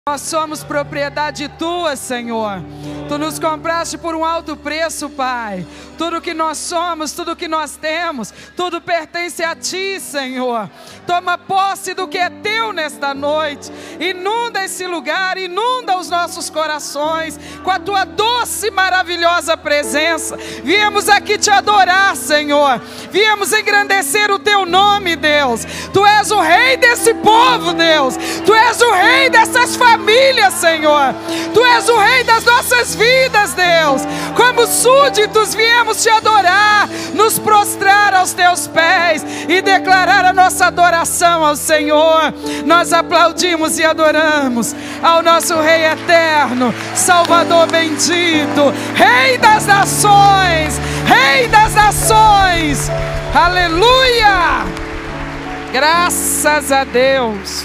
Nós somos propriedade tua, Senhor. Tu nos compraste por um alto preço, Pai. Tudo que nós somos, tudo que nós temos, tudo pertence a Ti, Senhor. Toma posse do que é Teu nesta noite. Inunda esse lugar, inunda os nossos corações com a Tua doce e maravilhosa presença. Viemos aqui Te adorar, Senhor. Viemos engrandecer o Teu nome, Deus. Tu és o Rei desse povo, Deus. Tu és o Rei dessas famílias, Senhor. Tu és o Rei das nossas vidas, Deus. Como súditos viemos Te adorar, nos prostrar aos Teus pés e declarar a nossa adoração ao Senhor. Nós aplaudimos e adoramos ao nosso Rei eterno, Salvador bendito, Rei das nações, Rei das nações. Aleluia! Graças a Deus.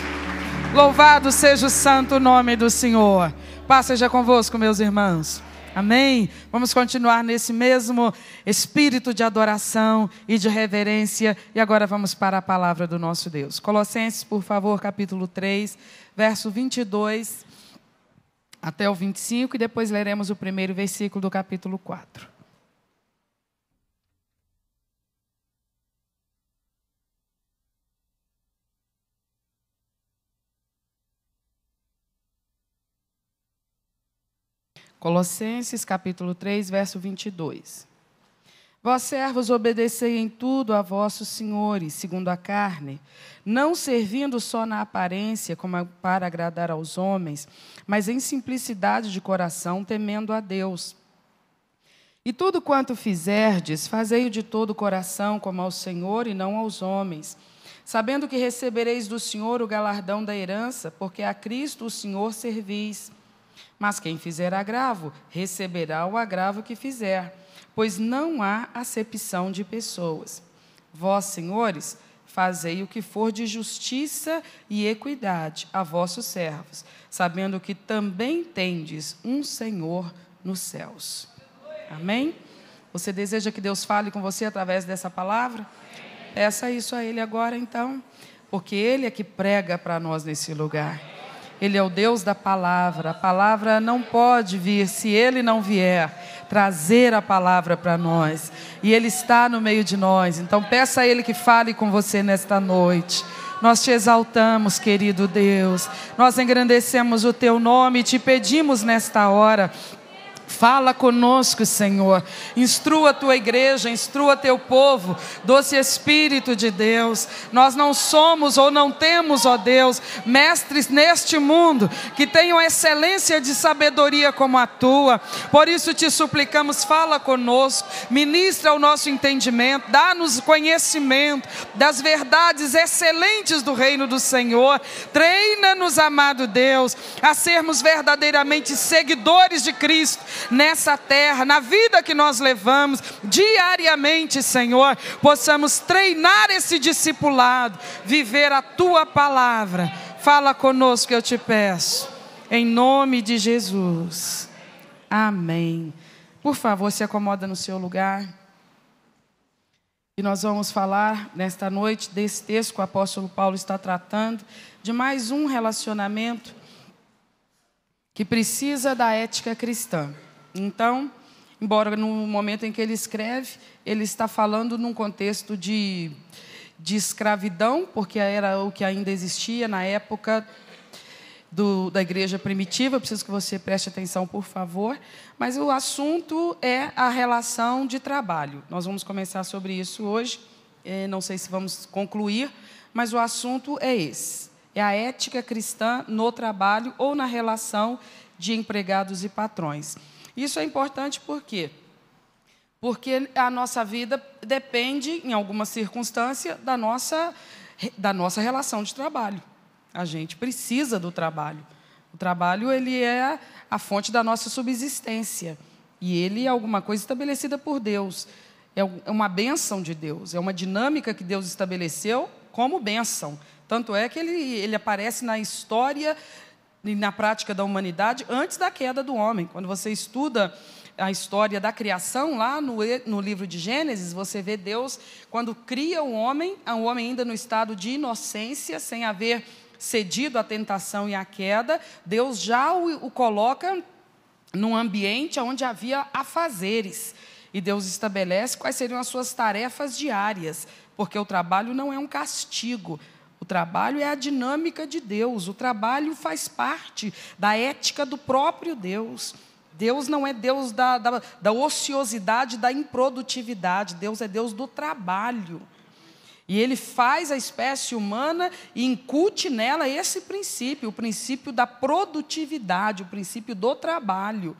Louvado seja o santo nome do Senhor. Paz seja convosco, meus irmãos. Amém? Vamos continuar nesse mesmo espírito de adoração e de reverência. E agora vamos para a palavra do nosso Deus. Colossenses, por favor, capítulo 3, verso 22 até o 25. E depois leremos o primeiro versículo do capítulo 4. Colossenses, capítulo 3, verso 22. Vós, servos, obedecei em tudo a vossos senhores, segundo a carne, não servindo só na aparência, como para agradar aos homens, mas em simplicidade de coração, temendo a Deus. E tudo quanto fizerdes, fazei-o de todo o coração, como ao Senhor e não aos homens, sabendo que recebereis do Senhor o galardão da herança, porque a Cristo o Senhor servis. Mas quem fizer agravo, receberá o agravo que fizer, pois não há acepção de pessoas. Vós, senhores, fazei o que for de justiça e equidade a vossos servos, sabendo que também tendes um Senhor nos céus. Amém? Você deseja que Deus fale com você através dessa palavra? Peça isso a Ele agora, então, porque Ele é que prega para nós nesse lugar. Ele é o Deus da palavra. A palavra não pode vir se Ele não vier trazer a palavra para nós. E Ele está no meio de nós. Então peça a Ele que fale com você nesta noite. Nós Te exaltamos, querido Deus. Nós engrandecemos o Teu nome e Te pedimos nesta hora. Fala conosco, Senhor. Instrua a Tua igreja, instrua Teu povo. Doce Espírito de Deus. Nós não somos ou não temos, ó Deus, mestres neste mundo que tenham excelência de sabedoria como a Tua. Por isso Te suplicamos, fala conosco. Ministra o nosso entendimento. Dá-nos conhecimento das verdades excelentes do reino do Senhor. Treina-nos, amado Deus, a sermos verdadeiramente seguidores de Cristo nessa terra, na vida que nós levamos diariamente, Senhor, possamos treinar esse discipulado, viver a Tua palavra. Fala conosco, eu Te peço, em nome de Jesus. Amém. Por favor, se acomoda no seu lugar. E nós vamos falar nesta noite desse texto que o apóstolo Paulo está tratando, de mais um relacionamento que precisa da ética cristã. Então, embora no momento em que ele escreve, ele está falando num contexto de escravidão, porque era o que ainda existia na época da igreja primitiva. Eu preciso que você preste atenção, por favor. Mas o assunto é a relação de trabalho. Nós vamos começar sobre isso hoje. Não sei se vamos concluir, mas o assunto é esse. É a ética cristã no trabalho ou na relação de empregados e patrões. Isso é importante por quê? Porque a nossa vida depende, em alguma circunstância, da nossa relação de trabalho. A gente precisa do trabalho. O trabalho, ele é a fonte da nossa subsistência. E ele é alguma coisa estabelecida por Deus. É uma bênção de Deus. É uma dinâmica que Deus estabeleceu como bênção. Tanto é que ele aparece na história e na prática da humanidade antes da queda do homem. Quando você estuda a história da criação, lá no livro de Gênesis, você vê Deus, quando cria o homem ainda no estado de inocência, sem haver cedido à tentação e à queda, Deus já o coloca num ambiente onde havia afazeres. E Deus estabelece quais seriam as suas tarefas diárias, porque o trabalho não é um castigo. O trabalho é a dinâmica de Deus, o trabalho faz parte da ética do próprio Deus. Deus não é Deus da ociosidade, da improdutividade, Deus é Deus do trabalho. E Ele faz a espécie humana e incute nela esse princípio, o princípio da produtividade, o princípio do trabalho.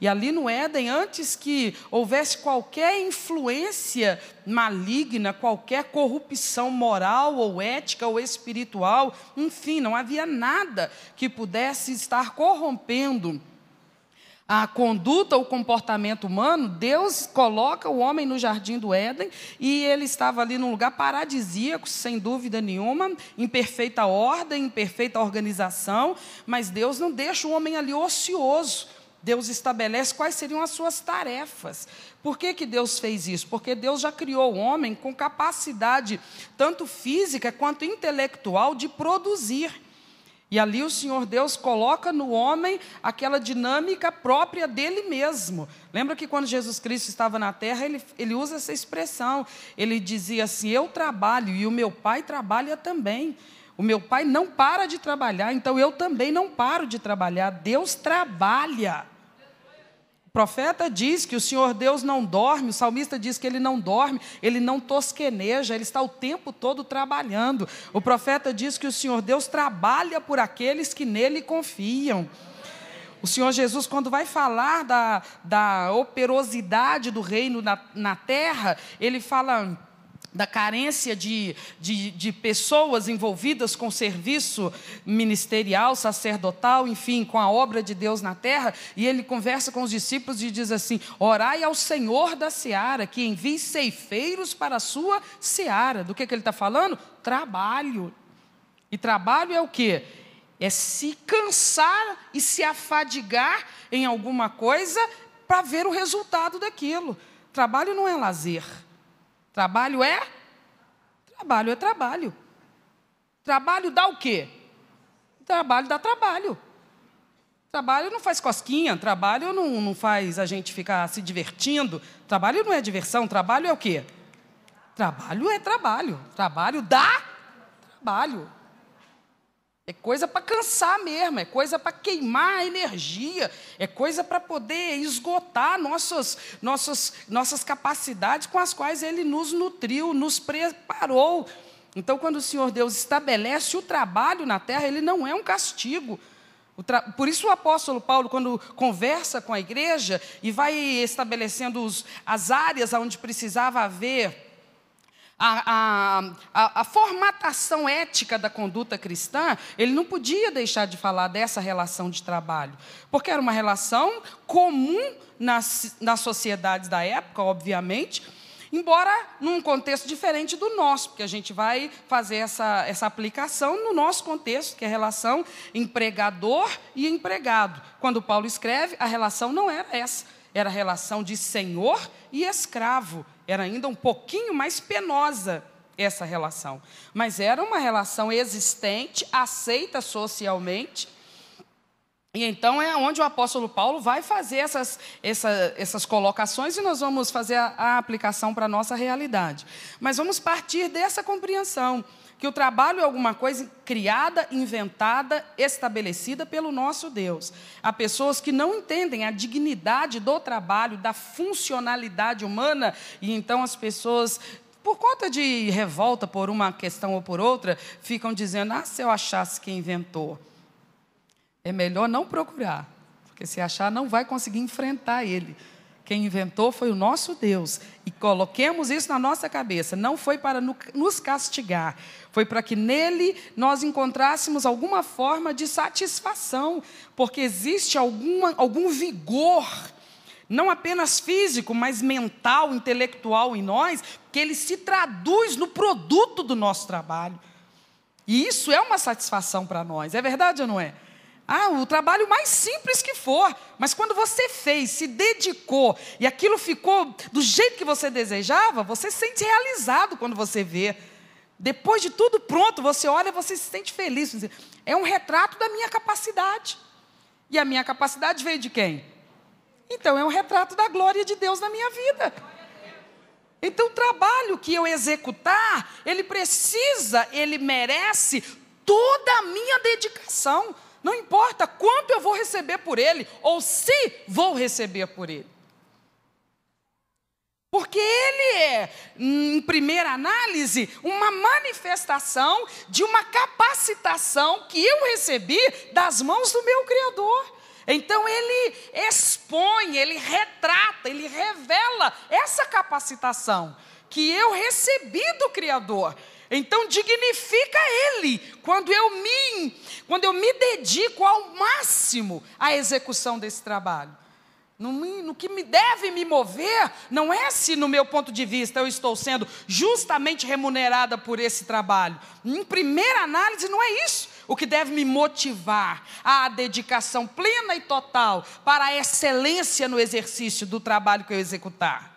E ali no Éden, antes que houvesse qualquer influência maligna, qualquer corrupção moral ou ética ou espiritual, enfim, não havia nada que pudesse estar corrompendo a conduta, o comportamento humano. Deus coloca o homem no jardim do Éden e ele estava ali num lugar paradisíaco, sem dúvida nenhuma, em perfeita ordem, em perfeita organização, mas Deus não deixa o homem ali ocioso. Deus estabelece quais seriam as suas tarefas. Por que Deus fez isso? Porque Deus já criou o homem com capacidade, tanto física quanto intelectual, de produzir. E ali o Senhor Deus coloca no homem aquela dinâmica própria dele mesmo. Lembra que quando Jesus Cristo estava na terra, ele usa essa expressão. Ele dizia assim: eu trabalho e o meu Pai trabalha também. O meu Pai não para de trabalhar, então eu também não paro de trabalhar. Deus trabalha. O profeta diz que o Senhor Deus não dorme, o salmista diz que Ele não dorme, Ele não tosqueneja, Ele está o tempo todo trabalhando. O profeta diz que o Senhor Deus trabalha por aqueles que nele confiam. O Senhor Jesus, quando vai falar da operosidade do reino na terra, Ele fala da carência de pessoas envolvidas com o serviço ministerial, sacerdotal, enfim, com a obra de Deus na terra, e ele conversa com os discípulos e diz assim: orai ao Senhor da seara, que envie ceifeiros para a sua seara. Do que ele está falando? Trabalho. E trabalho é o quê? É se cansar e se afadigar em alguma coisa para ver o resultado daquilo. Trabalho não é lazer. Trabalho é trabalho. Trabalho dá o quê? Trabalho dá trabalho. Trabalho não faz cosquinha, trabalho não faz a gente ficar se divertindo. Trabalho não é diversão, trabalho é o quê? Trabalho é trabalho. Trabalho dá trabalho. É coisa para cansar mesmo, é coisa para queimar a energia, é coisa para poder esgotar nossas capacidades com as quais Ele nos nutriu, nos preparou. Então, quando o Senhor Deus estabelece o trabalho na terra, Ele não é um castigo. Por isso o apóstolo Paulo, quando conversa com a igreja e vai estabelecendo as áreas onde precisava haver a formatação ética da conduta cristã, ele não podia deixar de falar dessa relação de trabalho, porque era uma relação comum nas sociedades da época, obviamente, embora num contexto diferente do nosso, porque a gente vai fazer essa aplicação no nosso contexto, que é a relação empregador e empregado. Quando Paulo escreve, a relação não era essa, era a relação de senhor e escravo. Era ainda um pouquinho mais penosa essa relação. Mas era uma relação existente, aceita socialmente. E então é onde o apóstolo Paulo vai fazer essas colocações e nós vamos fazer a aplicação para a nossa realidade. Mas vamos partir dessa compreensão, que o trabalho é alguma coisa criada, inventada, estabelecida pelo nosso Deus. Há pessoas que não entendem a dignidade do trabalho, da funcionalidade humana, e então as pessoas, por conta de revolta por uma questão ou por outra, ficam dizendo: se eu achasse quem inventou. É melhor não procurar, porque se achar não vai conseguir enfrentar ele. Quem inventou foi o nosso Deus. E coloquemos isso na nossa cabeça. Não foi para nos castigar. Foi para que nele nós encontrássemos alguma forma de satisfação. Porque existe algum vigor, não apenas físico, mas mental, intelectual em nós, que ele se traduz no produto do nosso trabalho. E isso é uma satisfação para nós. É verdade ou não é? O trabalho mais simples que for, mas quando você fez, se dedicou, e aquilo ficou do jeito que você desejava, você se sente realizado quando você vê. Depois de tudo pronto, você olha e você se sente feliz. É um retrato da minha capacidade. E a minha capacidade veio de quem? Então, é um retrato da glória de Deus na minha vida. Então, o trabalho que eu executar, ele merece toda a minha dedicação. Não importa quanto eu vou receber por ele, ou se vou receber por ele. Porque ele é, em primeira análise, uma manifestação de uma capacitação que eu recebi das mãos do meu Criador. Então ele expõe, ele retrata, ele revela essa capacitação que eu recebi do Criador. Então dignifica ele quando eu me dedico ao máximo à execução desse trabalho. No que deve me mover, não é se no meu ponto de vista eu estou sendo justamente remunerada por esse trabalho. Em primeira análise não é isso o que deve me motivar à dedicação plena e total para a excelência no exercício do trabalho que eu executar.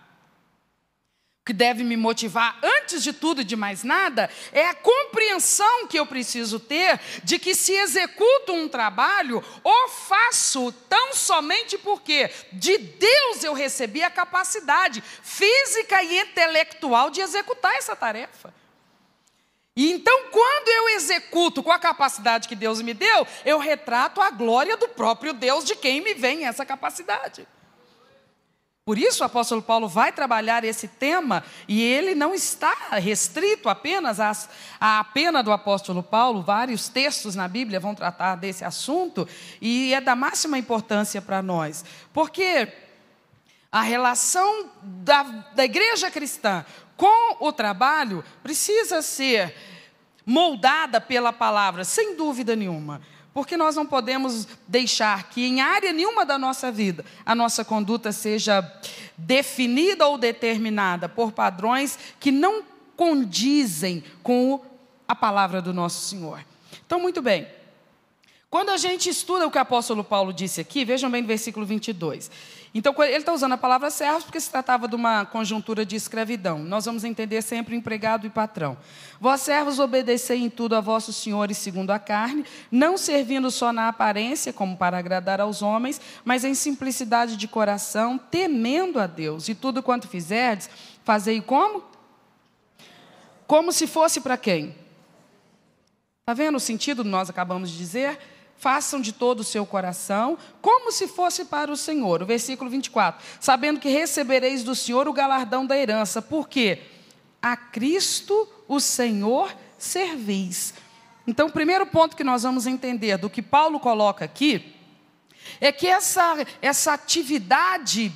O que deve me motivar, antes de tudo e de mais nada, é a compreensão que eu preciso ter de que se executo um trabalho, o faço tão somente porque de Deus eu recebi a capacidade física e intelectual de executar essa tarefa. E então, quando eu executo com a capacidade que Deus me deu, eu retrato a glória do próprio Deus de quem me vem essa capacidade. Por isso o apóstolo Paulo vai trabalhar esse tema, e ele não está restrito apenas à pena do apóstolo Paulo. Vários textos na Bíblia vão tratar desse assunto, e é da máxima importância para nós. Porque a relação da igreja cristã com o trabalho precisa ser moldada pela palavra, sem dúvida nenhuma. Porque nós não podemos deixar que em área nenhuma da nossa vida a nossa conduta seja definida ou determinada por padrões que não condizem com a palavra do nosso Senhor. Então, muito bem. Quando a gente estuda o que o apóstolo Paulo disse aqui, vejam bem no versículo 22. Então, ele está usando a palavra servos porque se tratava de uma conjuntura de escravidão. Nós vamos entender sempre empregado e patrão. Vós, servos, obedecei em tudo a vossos senhores segundo a carne, não servindo só na aparência, como para agradar aos homens, mas em simplicidade de coração, temendo a Deus. E tudo quanto fizerdes, fazei como? Como se fosse para quem? Está vendo o sentido que nós acabamos de dizer? Façam de todo o seu coração, como se fosse para o Senhor. O versículo 24. Sabendo que recebereis do Senhor o galardão da herança. Por quê? A Cristo, o Senhor, servis. Então, o primeiro ponto que nós vamos entender do que Paulo coloca aqui, é que essa atividade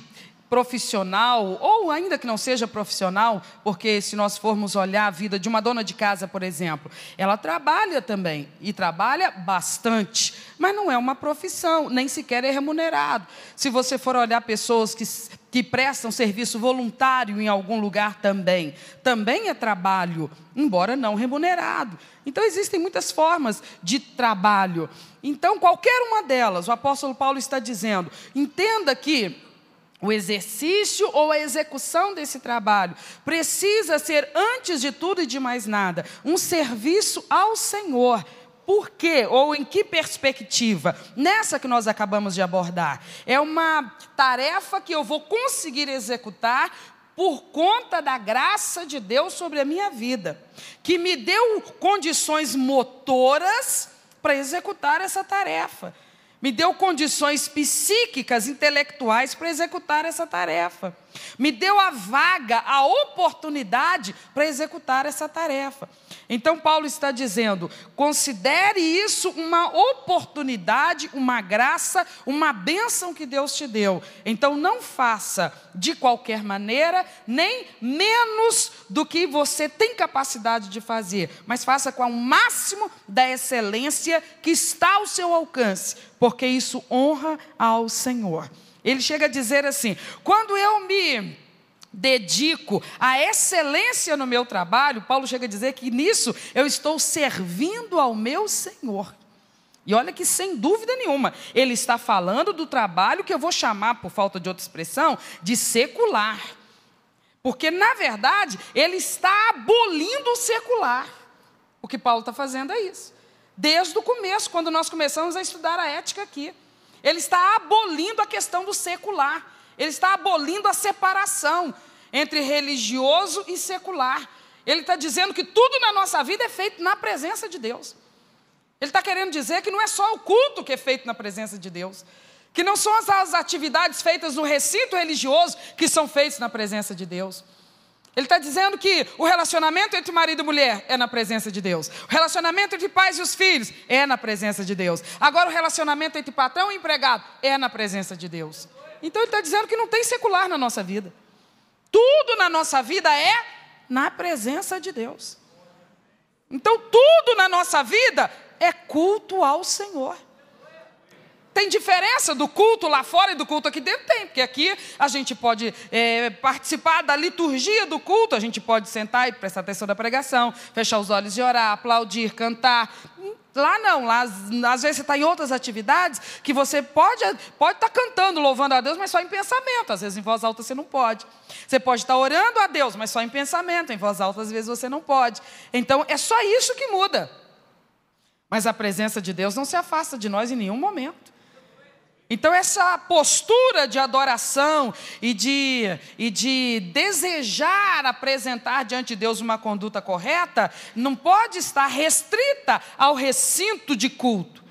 profissional, ou ainda que não seja profissional, porque se nós formos olhar a vida de uma dona de casa, por exemplo, ela trabalha também, e trabalha bastante, mas não é uma profissão, nem sequer é remunerado. Se você for olhar pessoas que prestam serviço voluntário em algum lugar também é trabalho, embora não remunerado. Então, existem muitas formas de trabalho. Então, qualquer uma delas, o apóstolo Paulo está dizendo, entenda que o exercício ou a execução desse trabalho precisa ser, antes de tudo e de mais nada, um serviço ao Senhor. Por quê? Ou em que perspectiva? Nessa que nós acabamos de abordar. É uma tarefa que eu vou conseguir executar por conta da graça de Deus sobre a minha vida, que me deu condições motoras para executar essa tarefa. Me deu condições psíquicas, intelectuais para executar essa tarefa. Me deu a vaga, a oportunidade para executar essa tarefa. Então, Paulo está dizendo, considere isso uma oportunidade, uma graça, uma bênção que Deus te deu. Então, não faça de qualquer maneira, nem menos do que você tem capacidade de fazer, mas faça com o máximo da excelência que está ao seu alcance, porque isso honra ao Senhor. Ele chega a dizer assim, quando eu me dedico à excelência no meu trabalho, Paulo chega a dizer que nisso eu estou servindo ao meu Senhor. E olha que sem dúvida nenhuma, ele está falando do trabalho que eu vou chamar, por falta de outra expressão, de secular. Porque, na verdade, ele está abolindo o secular. O que Paulo está fazendo é isso. Desde o começo, quando nós começamos a estudar a ética aqui. Ele está abolindo a questão do secular. Ele está abolindo a separação entre religioso e secular. Ele está dizendo que tudo na nossa vida é feito na presença de Deus. Ele está querendo dizer que não é só o culto que é feito na presença de Deus. Que não são as atividades feitas no recinto religioso que são feitas na presença de Deus. Ele está dizendo que o relacionamento entre marido e mulher é na presença de Deus. O relacionamento entre pais e os filhos é na presença de Deus. Agora o relacionamento entre patrão e empregado é na presença de Deus. Então ele está dizendo que não tem secular na nossa vida. Tudo na nossa vida é na presença de Deus. Então tudo na nossa vida é culto ao Senhor. Tem diferença do culto lá fora e do culto aqui dentro? Tem, porque aqui a gente pode participar da liturgia do culto, a gente pode sentar e prestar atenção na pregação, fechar os olhos e orar, aplaudir, cantar. Lá não, lá às vezes você está em outras atividades que você pode estar cantando, louvando a Deus, mas só em pensamento. Às vezes em voz alta você não pode. Você pode estar orando a Deus, mas só em pensamento. Em voz alta às vezes você não pode. Então é só isso que muda. Mas a presença de Deus não se afasta de nós em nenhum momento. Então essa postura de adoração e de desejar apresentar diante de Deus uma conduta correta, não pode estar restrita ao recinto de culto.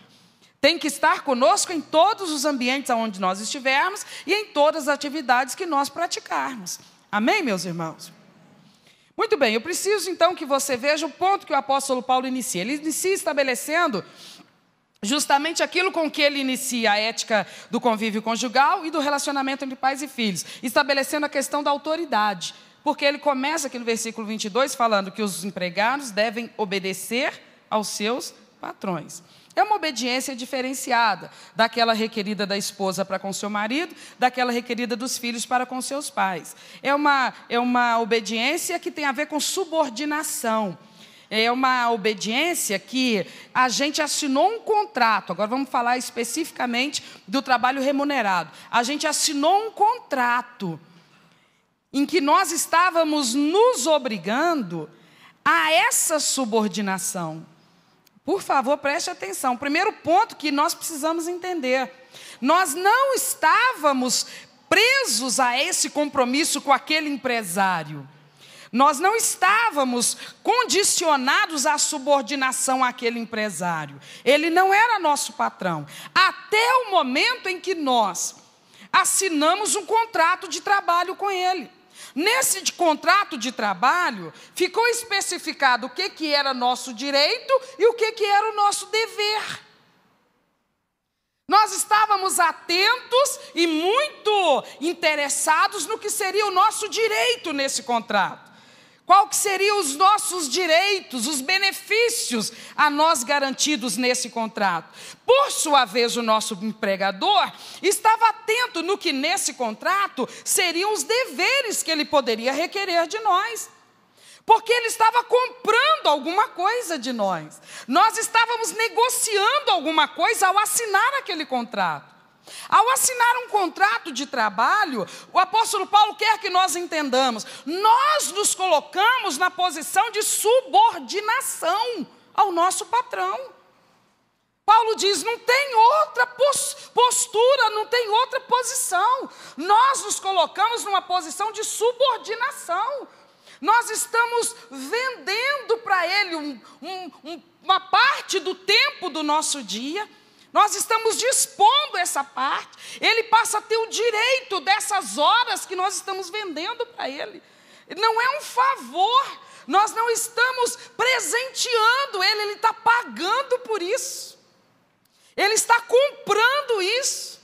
Tem que estar conosco em todos os ambientes onde nós estivermos e em todas as atividades que nós praticarmos. Amém, meus irmãos? Muito bem, eu preciso então que você veja o ponto que o apóstolo Paulo inicia. Ele inicia estabelecendo justamente aquilo com que ele inicia a ética do convívio conjugal e do relacionamento entre pais e filhos, estabelecendo a questão da autoridade, porque ele começa aqui no versículo 22 falando que os empregados devem obedecer aos seus patrões. É uma obediência diferenciada daquela requerida da esposa para com seu marido, daquela requerida dos filhos para com seus pais. É uma obediência que tem a ver com subordinação. É uma obediência que a gente assinou um contrato. Agora vamos falar especificamente do trabalho remunerado. A gente assinou um contrato em que nós estávamos nos obrigando a essa subordinação. Por favor, preste atenção. Primeiro ponto que nós precisamos entender. Nós não estávamos presos a esse compromisso com aquele empresário. Nós não estávamos condicionados à subordinação àquele empresário. Ele não era nosso patrão. Até o momento em que nós assinamos um contrato de trabalho com ele. Nesse contrato de trabalho, ficou especificado o que era nosso direito e o que era o nosso dever. Nós estávamos atentos e muito interessados no que seria o nosso direito nesse contrato. Qual que seriam os nossos direitos, os benefícios a nós garantidos nesse contrato? Por sua vez, o nosso empregador estava atento no que nesse contrato seriam os deveres que ele poderia requerer de nós. Porque ele estava comprando alguma coisa de nós. Nós estávamos negociando alguma coisa ao assinar aquele contrato. Ao assinar um contrato de trabalho, o apóstolo Paulo quer que nós entendamos, nós nos colocamos na posição de subordinação ao nosso patrão. Paulo diz, não tem outra postura, não tem outra posição. Nós nos colocamos numa posição de subordinação. Nós estamos vendendo para ele uma parte do tempo do nosso dia. Nós estamos dispondo essa parte. Ele passa a ter o direito dessas horas que nós estamos vendendo para ele. Não é um favor. Nós não estamos presenteando ele. Ele está pagando por isso. Ele está comprando isso.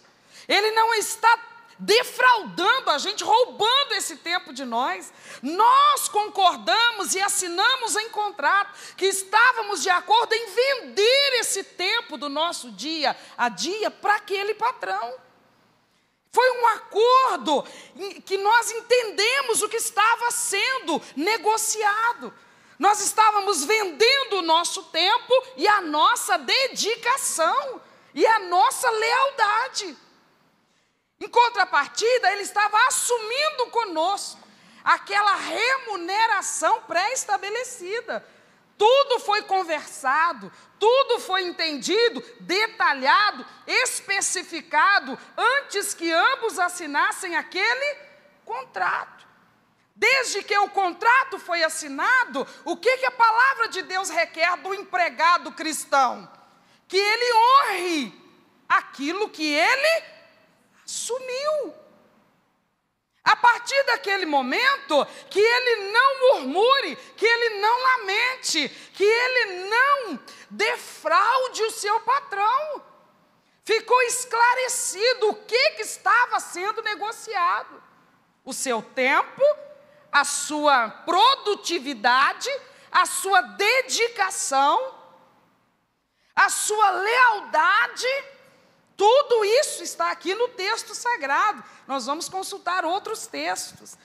Ele não está defraudando a gente, roubando esse tempo de nós. Nós concordamos e assinamos em contrato que estávamos de acordo em vender esse tempo do nosso dia a dia para aquele patrão. Foi um acordo em que nós entendemos o que estava sendo negociado. Nós estávamos vendendo o nosso tempo e a nossa dedicação e a nossa lealdade. Em contrapartida, ele estava assumindo conosco aquela remuneração pré-estabelecida. Tudo foi conversado, tudo foi entendido, detalhado, especificado, antes que ambos assinassem aquele contrato. Desde que o contrato foi assinado, o que a palavra de Deus requer do empregado cristão? Que ele honre aquilo que ele assumiu. A partir daquele momento, que ele não murmure, que ele não lamente, que ele não defraude o seu patrão. Ficou esclarecido o que estava sendo negociado. O seu tempo, a sua produtividade, a sua dedicação, a sua lealdade. Tudo isso está aqui no texto sagrado. Nós vamos consultar outros textos.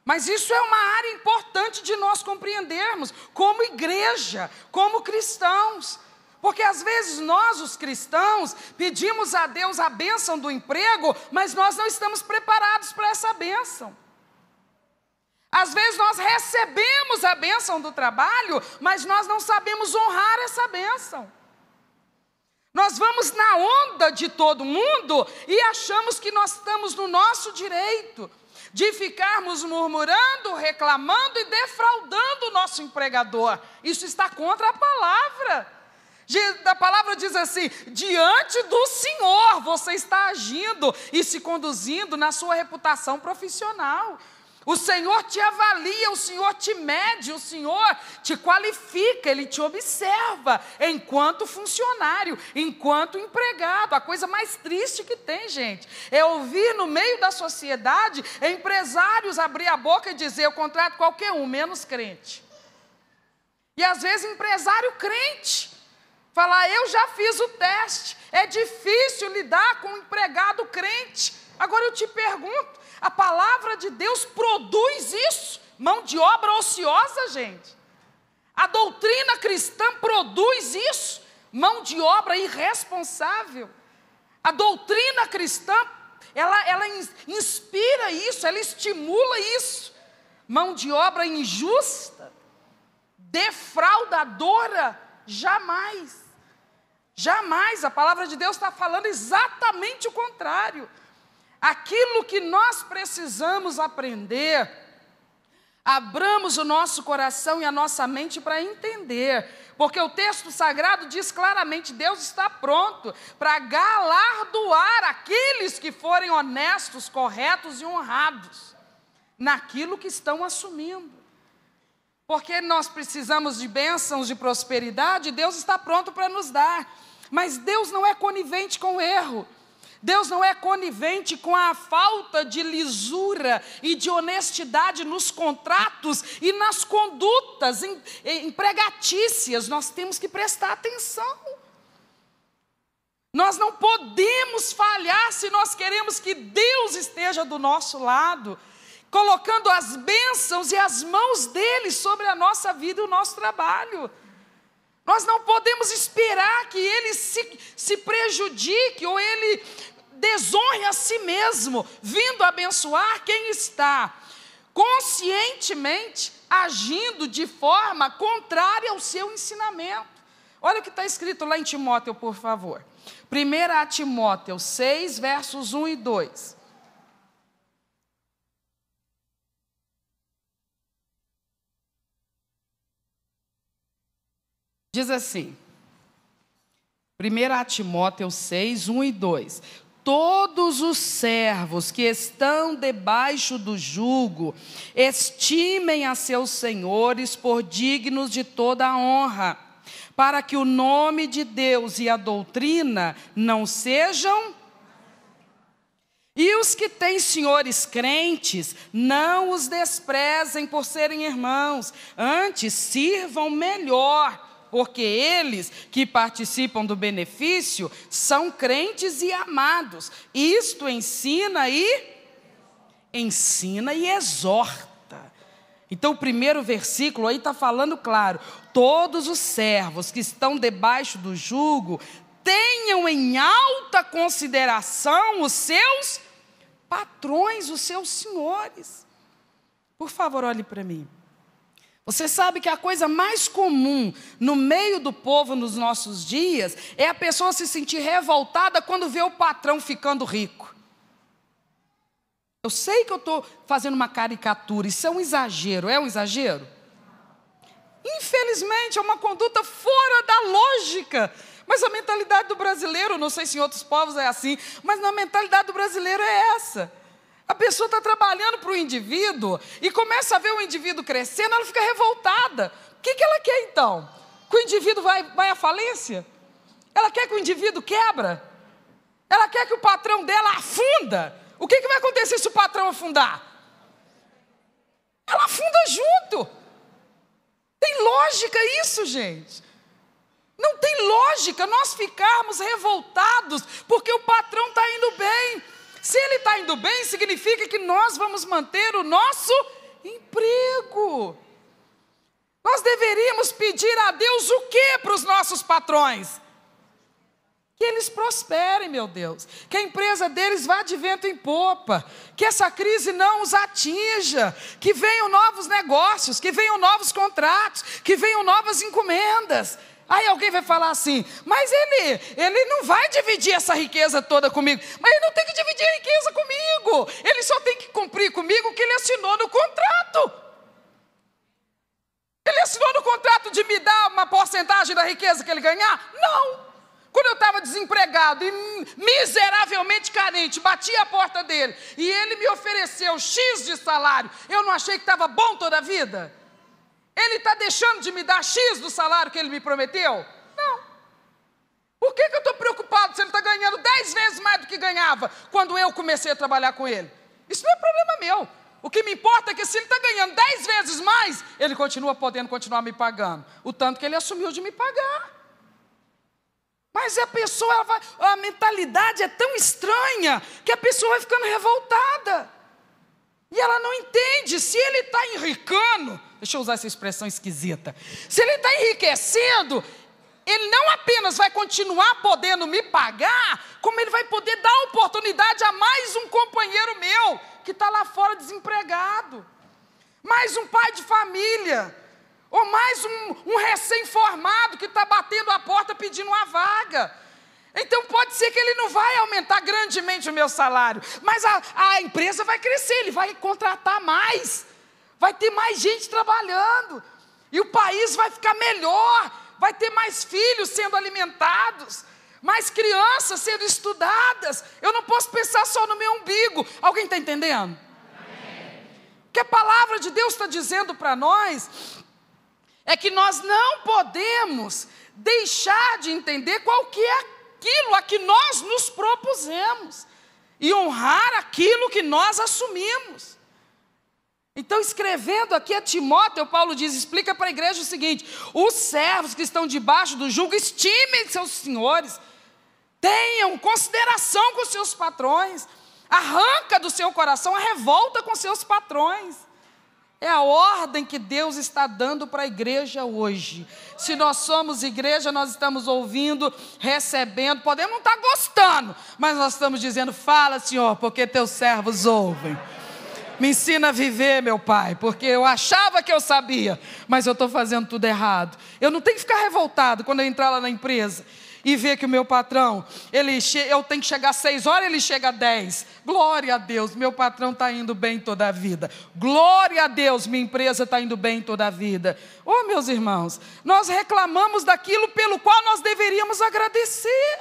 Mas isso é uma área importante de nós compreendermos, como igreja, como cristãos. Porque às vezes nós, os cristãos, pedimos a Deus a bênção do emprego, mas nós não estamos preparados para essa bênção. Às vezes nós recebemos a bênção do trabalho, mas nós não sabemos honrar essa bênção. Nós vamos na onda de todo mundo e achamos que nós estamos no nosso direito de ficarmos murmurando, reclamando e defraudando o nosso empregador. Isso está contra a palavra. A palavra diz assim: diante do Senhor você está agindo e se conduzindo na sua reputação profissional. O Senhor te avalia, o Senhor te mede, o Senhor te qualifica, Ele te observa enquanto funcionário, enquanto empregado. A coisa mais triste que tem, gente, é ouvir no meio da sociedade empresários abrir a boca e dizer: eu contrato qualquer um, menos crente. E às vezes empresário crente falar: eu já fiz o teste, é difícil lidar com um empregado crente. Agora eu te pergunto, a palavra de Deus produz isso? Mão de obra ociosa, gente. A doutrina cristã produz isso? Mão de obra irresponsável. A doutrina cristã, ela inspira isso, ela estimula isso. Mão de obra injusta, defraudadora, jamais. Jamais. A palavra de Deus está falando exatamente o contrário. Aquilo que nós precisamos aprender, abramos o nosso coração e a nossa mente para entender, porque o texto sagrado diz claramente: Deus está pronto para galardoar aqueles que forem honestos, corretos e honrados naquilo que estão assumindo. Porque nós precisamos de bênçãos, de prosperidade, Deus está pronto para nos dar, mas Deus não é conivente com o erro. Deus não é conivente com a falta de lisura e de honestidade nos contratos e nas condutas empregatícias. Nós temos que prestar atenção. Nós não podemos falhar se nós queremos que Deus esteja do nosso lado, colocando as bênçãos e as mãos dele sobre a nossa vida e o nosso trabalho. Nós não podemos esperar que ele se prejudique ou ele desonre a si mesmo, vindo abençoar quem está conscientemente agindo de forma contrária ao seu ensinamento. Olha o que está escrito lá em Timóteo, por favor. 1 Timóteo 6, versos 1 e 2. Diz assim, 1 Timóteo 6, 1 e 2. Todos os servos que estão debaixo do jugo, estimem a seus senhores por dignos de toda a honra, para que o nome de Deus e a doutrina não sejam... E os que têm senhores crentes, não os desprezem por serem irmãos, antes sirvam melhor, porque eles que participam do benefício são crentes e amados. Isto ensina e exorta. Então o primeiro versículo aí está falando claro: todos os servos que estão debaixo do jugo tenham em alta consideração os seus patrões, os seus senhores. Por favor, olhe para mim. Você sabe que a coisa mais comum no meio do povo nos nossos dias é a pessoa se sentir revoltada quando vê o patrão ficando rico. Eu sei que eu estou fazendo uma caricatura, isso é um exagero, é um exagero? Infelizmente, é uma conduta fora da lógica. Mas a mentalidade do brasileiro, não sei se em outros povos é assim, mas na mentalidade do brasileiro é essa. A pessoa está trabalhando para o indivíduo e começa a ver o indivíduo crescendo, ela fica revoltada. O que ela quer então? Que o indivíduo vai à falência? Ela quer que o indivíduo quebra? Ela quer que o patrão dela afunda? O que vai acontecer se o patrão afundar? Ela afunda junto. Tem lógica isso, gente? Não tem lógica nós ficarmos revoltados porque o patrão está indo bem. Se ele está indo bem, significa que nós vamos manter o nosso emprego. Nós deveríamos pedir a Deus o quê para os nossos patrões? Que eles prosperem, meu Deus. Que a empresa deles vá de vento em popa. Que essa crise não os atinja. Que venham novos negócios, que venham novos contratos, que venham novas encomendas. Aí alguém vai falar assim, mas ele não vai dividir essa riqueza toda comigo. Mas ele não tem que dividir a riqueza comigo. Ele só tem que cumprir comigo o que ele assinou no contrato. Ele assinou no contrato de me dar uma porcentagem da riqueza que ele ganhar? Não. Quando eu estava desempregado e miseravelmente carente, bati a porta dele e ele me ofereceu X de salário, eu não achei que estava bom toda a vida? Ele está deixando de me dar X do salário que ele me prometeu? Não. Por que eu estou preocupado se ele está ganhando 10 vezes mais do que ganhava quando eu comecei a trabalhar com ele? Isso não é problema meu. O que me importa é que se ele está ganhando 10 vezes mais, ele continua podendo continuar me pagando. O tanto que ele assumiu de me pagar. Mas a pessoa, a mentalidade é tão estranha que a pessoa vai ficando revoltada. E ela não entende, se ele está enricando, deixa eu usar essa expressão esquisita, se ele está enriquecendo, ele não apenas vai continuar podendo me pagar, como ele vai poder dar oportunidade a mais um companheiro meu, que está lá fora desempregado, mais um pai de família, ou mais um recém-formado que está batendo a porta pedindo uma vaga. Então pode ser que ele não vai aumentar grandemente o meu salário, mas a empresa vai crescer, ele vai contratar mais, vai ter mais gente trabalhando, e o país vai ficar melhor, vai ter mais filhos sendo alimentados, mais crianças sendo estudadas. Eu não posso pensar só no meu umbigo. Alguém está entendendo? O que a palavra de Deus está dizendo para nós é que nós não podemos deixar de entender qual que é aquilo a que nós nos propusemos e honrar aquilo que nós assumimos. Então, escrevendo aqui a Timóteo, Paulo diz, explica para a igreja o seguinte: os servos que estão debaixo do jugo, estimem seus senhores, tenham consideração com seus patrões, arranca do seu coração a revolta com seus patrões. É a ordem que Deus está dando para a igreja hoje. Se nós somos igreja, nós estamos ouvindo, recebendo, podemos não estar gostando, mas nós estamos dizendo, fala, Senhor, porque teus servos ouvem. Me ensina a viver, meu Pai, porque eu achava que eu sabia, mas eu estou fazendo tudo errado. Eu não tenho que ficar revoltado quando eu entrar lá na empresa e ver que o meu patrão, eu tenho que chegar às 6 horas, ele chega às 10. Glória a Deus, meu patrão está indo bem toda a vida. Glória a Deus, minha empresa está indo bem toda a vida. Oh, meus irmãos, nós reclamamos daquilo pelo qual nós deveríamos agradecer.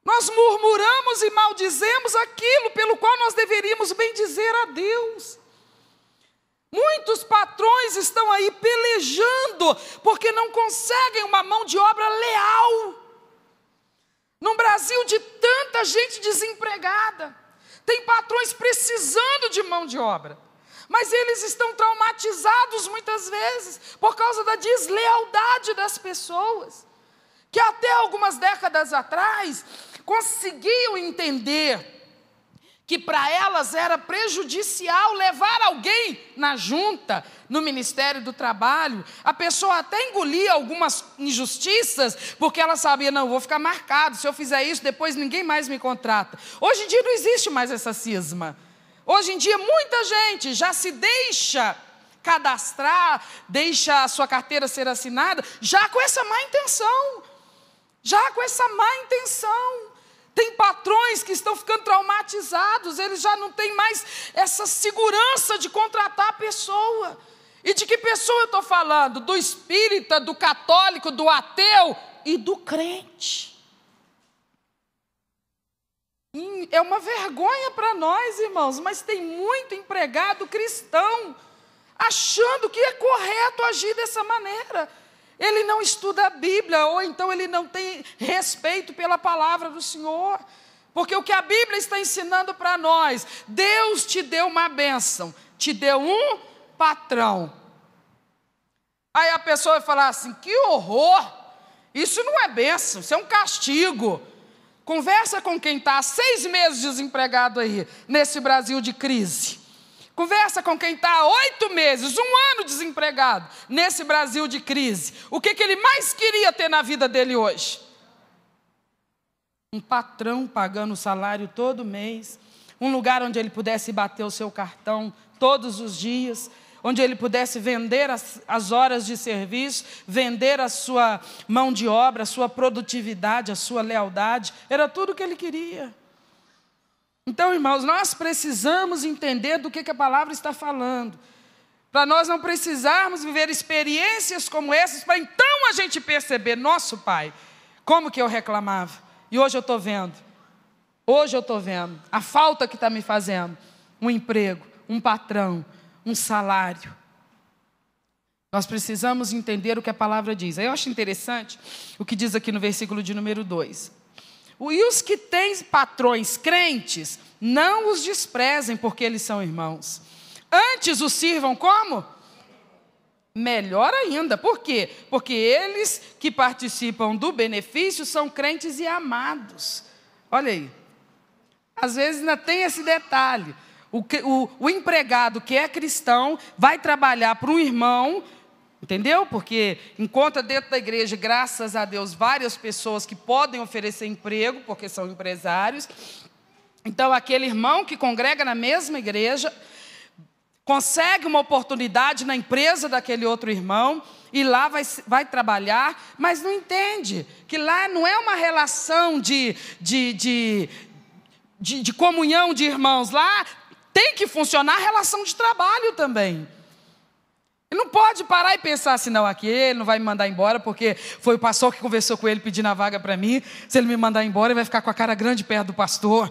Nós murmuramos e maldizemos aquilo pelo qual nós deveríamos bendizer a Deus. Muitos patrões estão aí pelejando porque não conseguem uma mão de obra leal. Num Brasil de tanta gente desempregada, tem patrões precisando de mão de obra, mas eles estão traumatizados muitas vezes por causa da deslealdade das pessoas, que até algumas décadas atrás conseguiam entender que para elas era prejudicial levar alguém na junta, no Ministério do Trabalho. A pessoa até engolia algumas injustiças, porque ela sabia, não, eu vou ficar marcado, se eu fizer isso, depois ninguém mais me contrata. Hoje em dia não existe mais essa cisma. Hoje em dia, muita gente já se deixa cadastrar, deixa a sua carteira ser assinada, já com essa má intenção. Já com essa má intenção. Tem patrões que estão ficando traumatizados, eles já não têm mais essa segurança de contratar a pessoa. E de que pessoa eu estou falando? Do espírita, do católico, do ateu e do crente. E é uma vergonha para nós, irmãos, mas tem muito empregado cristão achando que é correto agir dessa maneira. Ele não estuda a Bíblia, ou então ele não tem respeito pela palavra do Senhor. Porque o que a Bíblia está ensinando para nós, Deus te deu uma bênção, te deu um patrão. Aí a pessoa vai falar assim, que horror, isso não é bênção, isso é um castigo. Conversa com quem está há 6 meses desempregado aí, nesse Brasil de crise. Conversa com quem está há 8 meses, 1 ano desempregado, nesse Brasil de crise. O que ele mais queria ter na vida dele hoje? Um patrão pagando o salário todo mês, um lugar onde ele pudesse bater o seu cartão todos os dias, onde ele pudesse vender as horas de serviço, vender a sua mão de obra, a sua produtividade, a sua lealdade. Era tudo o que ele queria. Então, irmãos, nós precisamos entender do que a palavra está falando. Para nós não precisarmos viver experiências como essas, para então a gente perceber, nosso Pai, como que eu reclamava. E hoje eu estou vendo. Hoje eu estou vendo a falta que está me fazendo. Um emprego, um patrão, um salário. Nós precisamos entender o que a palavra diz. Aí eu acho interessante o que diz aqui no versículo de número 2. E os que têm patrões crentes, não os desprezem, porque eles são irmãos. Antes os sirvam como? Melhor ainda. Por quê? Porque eles que participam do benefício são crentes e amados. Olha aí. Às vezes ainda tem esse detalhe. O empregado que é cristão vai trabalhar para um irmão, entendeu? Porque encontra dentro da igreja, graças a Deus, várias pessoas que podem oferecer emprego, porque são empresários. Então, aquele irmão que congrega na mesma igreja, consegue uma oportunidade na empresa daquele outro irmão, e lá vai trabalhar, mas não entende que lá não é uma relação de comunhão de irmãos. Lá tem que funcionar a relação de trabalho também. Ele não pode parar e pensar assim, não, aqui ele não vai me mandar embora, porque foi o pastor que conversou com ele pedindo a vaga para mim. Se ele me mandar embora, ele vai ficar com a cara grande perto do pastor.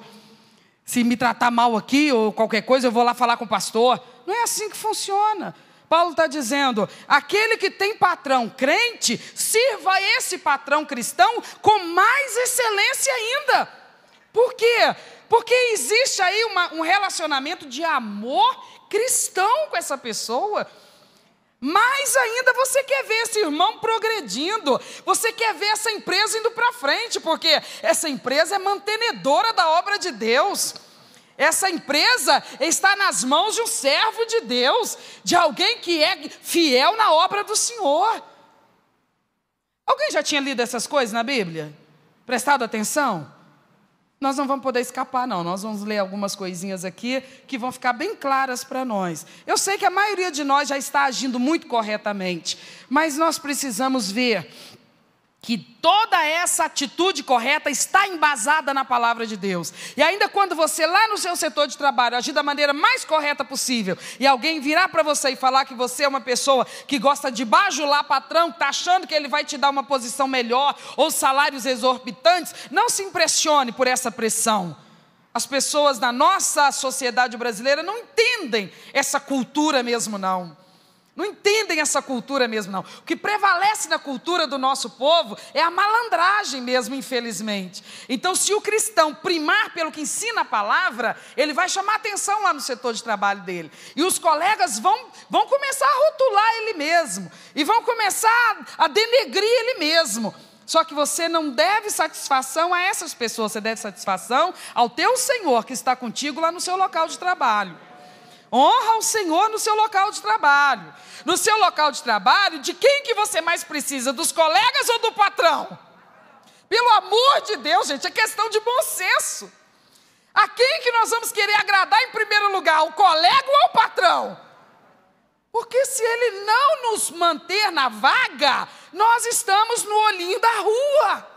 Se me tratar mal aqui ou qualquer coisa, eu vou lá falar com o pastor. Não é assim que funciona. Paulo está dizendo, aquele que tem patrão crente, sirva esse patrão cristão com mais excelência ainda. Por quê? Porque existe aí um relacionamento de amor cristão com essa pessoa. Mais ainda, você quer ver esse irmão progredindo, você quer ver essa empresa indo para frente, porque essa empresa é mantenedora da obra de Deus. Essa empresa está nas mãos de um servo de Deus, de alguém que é fiel na obra do Senhor. Alguém já tinha lido essas coisas na Bíblia? Prestado atenção? Nós não vamos poder escapar, não. Nós vamos ler algumas coisinhas aqui que vão ficar bem claras para nós. Eu sei que a maioria de nós já está agindo muito corretamente, mas nós precisamos ver que toda essa atitude correta está embasada na palavra de Deus. E ainda quando você lá no seu setor de trabalho agir da maneira mais correta possível, e alguém virar para você e falar que você é uma pessoa que gosta de bajular patrão, que está achando que ele vai te dar uma posição melhor, ou salários exorbitantes, não se impressione por essa pressão. As pessoas da nossa sociedade brasileira não entendem essa cultura mesmo, não. Não entendem essa cultura mesmo, não. O que prevalece na cultura do nosso povo é a malandragem mesmo, infelizmente. Então, se o cristão primar pelo que ensina a palavra, ele vai chamar atenção lá no setor de trabalho dele. E os colegas vão começar a rotular ele mesmo. E vão começar a denegrir ele mesmo. Só que você não deve satisfação a essas pessoas, você deve satisfação ao teu Senhor que está contigo lá no seu local de trabalho. Honra o Senhor no seu local de trabalho. No seu local de trabalho, de quem que você mais precisa? Dos colegas ou do patrão? Pelo amor de Deus, gente, é questão de bom senso. A quem que nós vamos querer agradar em primeiro lugar? O colega ou o patrão? Porque se ele não nos manter na vaga, nós estamos no olhinho da rua.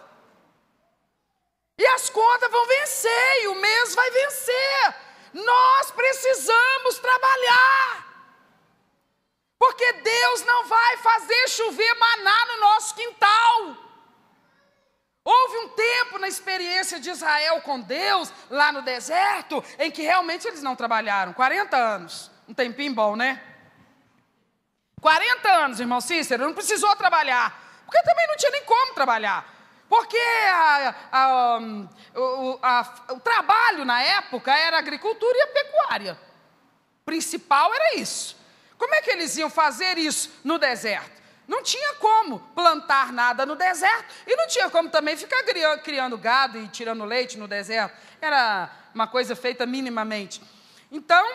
E as contas vão vencer, e o mês vai vencer. Nós precisamos trabalhar. Porque Deus não vai fazer chover maná no nosso quintal. Houve um tempo na experiência de Israel com Deus, lá no deserto, em que realmente eles não trabalharam. 40 anos. Um tempinho bom, né? 40 anos, irmão Cícero, não precisou trabalhar. Porque também não tinha nem como trabalhar. Porque o trabalho na época era a agricultura e a pecuária. O principal era isso. Como é que eles iam fazer isso no deserto? Não tinha como plantar nada no deserto e não tinha como também ficar criando gado e tirando leite no deserto. Era uma coisa feita minimamente. Então,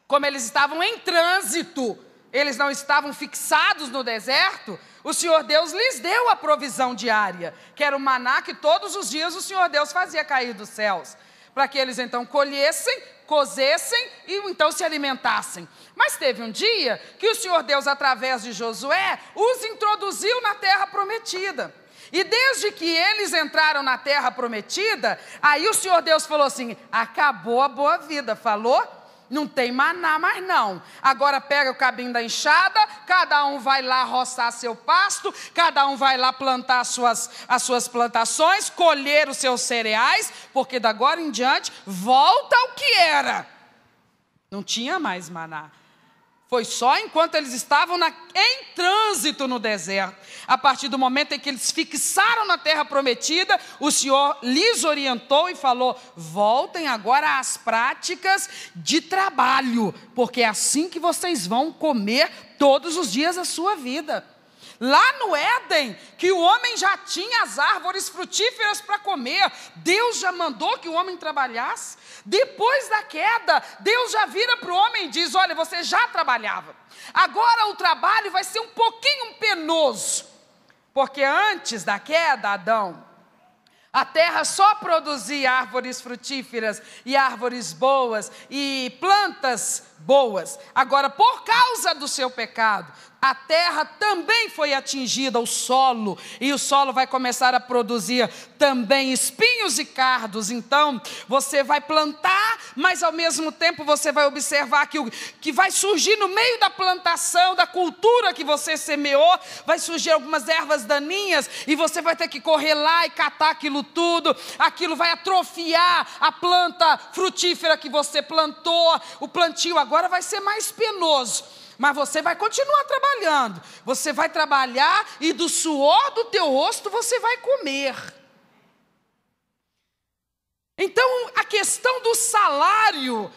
como eles estavam em trânsito, eles não estavam fixados no deserto, o Senhor Deus lhes deu a provisão diária, que era o maná que todos os dias o Senhor Deus fazia cair dos céus, para que eles então colhessem, cozessem e então se alimentassem. Mas teve um dia que o Senhor Deus, através de Josué, os introduziu na terra prometida. E desde que eles entraram na terra prometida, aí o Senhor Deus falou assim: acabou a boa vida, falou? Não tem maná mais não. Agora pega o cabinho da enxada, cada um vai lá roçar seu pasto, cada um vai lá plantar as suas plantações, colher os seus cereais, porque da agora em diante volta ao que era. Não tinha mais maná. Foi só enquanto eles estavam em trânsito no deserto. A partir do momento em que eles fixaram na terra prometida, o Senhor lhes orientou e falou: voltem agora às práticas de trabalho, porque é assim que vocês vão comer todos os dias da sua vida. Lá no Éden, que o homem já tinha as árvores frutíferas para comer, Deus já mandou que o homem trabalhasse. Depois da queda, Deus já vira para o homem e diz: olha, você já trabalhava, agora o trabalho vai ser um pouquinho penoso, porque antes da queda, Adão, a terra só produzia árvores frutíferas e árvores boas e plantas boas. Agora, por causa do seu pecado, a terra também foi atingida, o solo, e o solo vai começar a produzir também espinhos e cardos. Então, você vai plantar, mas ao mesmo tempo você vai observar que vai surgir no meio da plantação, da cultura que você semeou, vai surgir algumas ervas daninhas, e você vai ter que correr lá e catar aquilo tudo. Aquilo vai atrofiar a planta frutífera que você plantou. O plantio agora vai ser mais penoso. Mas você vai continuar trabalhando, você vai trabalhar e do suor do teu rosto você vai comer. Então a questão do salário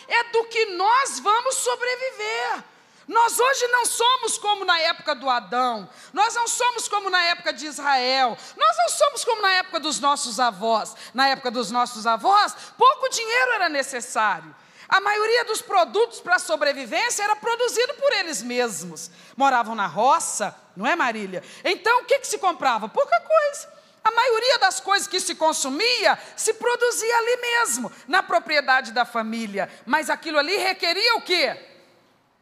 é do que nós vamos sobreviver. Nós hoje não somos como na época do Adão, nós não somos como na época de Israel, nós não somos como na época dos nossos avós. Na época dos nossos avós, pouco dinheiro era necessário. A maioria dos produtos para a sobrevivência era produzido por eles mesmos. Moravam na roça, não é, Marília? Então, o que se comprava? Pouca coisa. A maioria das coisas que se consumia, se produzia ali mesmo, na propriedade da família. Mas aquilo ali requeria o quê?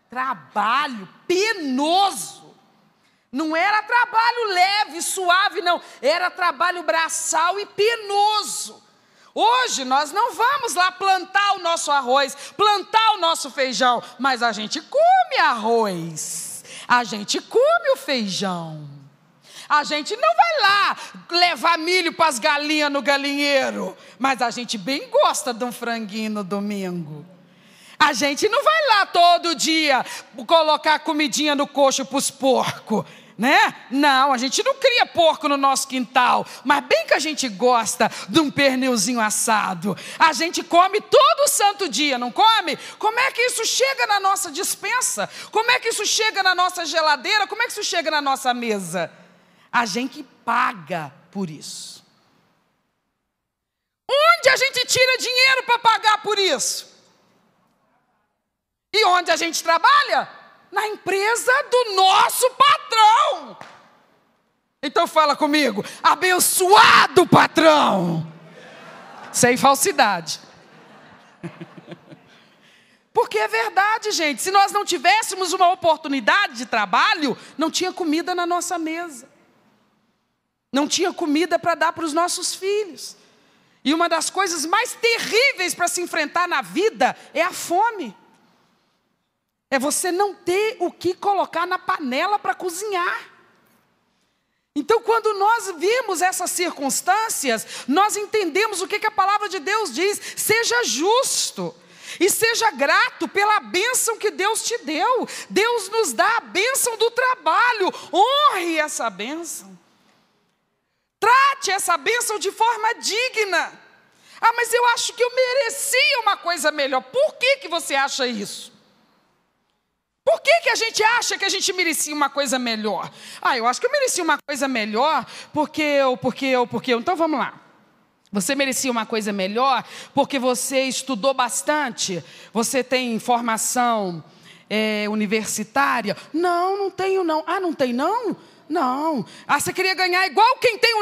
Trabalho penoso. Não era trabalho leve, suave, não. Era trabalho braçal e penoso. Hoje nós não vamos lá plantar o nosso arroz, plantar o nosso feijão, mas a gente come arroz, a gente come o feijão. A gente não vai lá levar milho para as galinhas no galinheiro, mas a gente bem gosta de um franguinho no domingo. A gente não vai lá todo dia colocar comidinha no coxo para os porcos, né? Não, a gente não cria porco no nosso quintal, mas bem que a gente gosta de um pernilzinho assado. A gente come todo santo dia, não come? Como é que isso chega na nossa despensa? Como é que isso chega na nossa geladeira? Como é que isso chega na nossa mesa? A gente paga por isso. Onde a gente tira dinheiro para pagar por isso? E onde a gente trabalha? Na empresa do nosso patrão. Então fala comigo: abençoado patrão. sem falsidade. Porque é verdade, gente. Se nós não tivéssemos uma oportunidade de trabalho, não tinha comida na nossa mesa. Não tinha comida para dar para os nossos filhos. E uma das coisas mais terríveis para se enfrentar na vida é a fome. É você não ter o que colocar na panela para cozinhar. Então, quando nós vimos essas circunstâncias, nós entendemos o que a palavra de Deus diz. Seja justo e seja grato pela bênção que Deus te deu. Deus nos dá a bênção do trabalho. Honre essa bênção. Trate essa bênção de forma digna. Ah, mas eu acho que eu merecia uma coisa melhor. Por que você acha isso? Por que a gente acha que a gente merecia uma coisa melhor? Ah, eu acho que eu merecia uma coisa melhor porque eu. Então vamos lá. Você merecia uma coisa melhor porque você estudou bastante? Você tem formação universitária? Não, não tenho não. Ah, não tem não? Não. Ah, você queria ganhar igual quem tem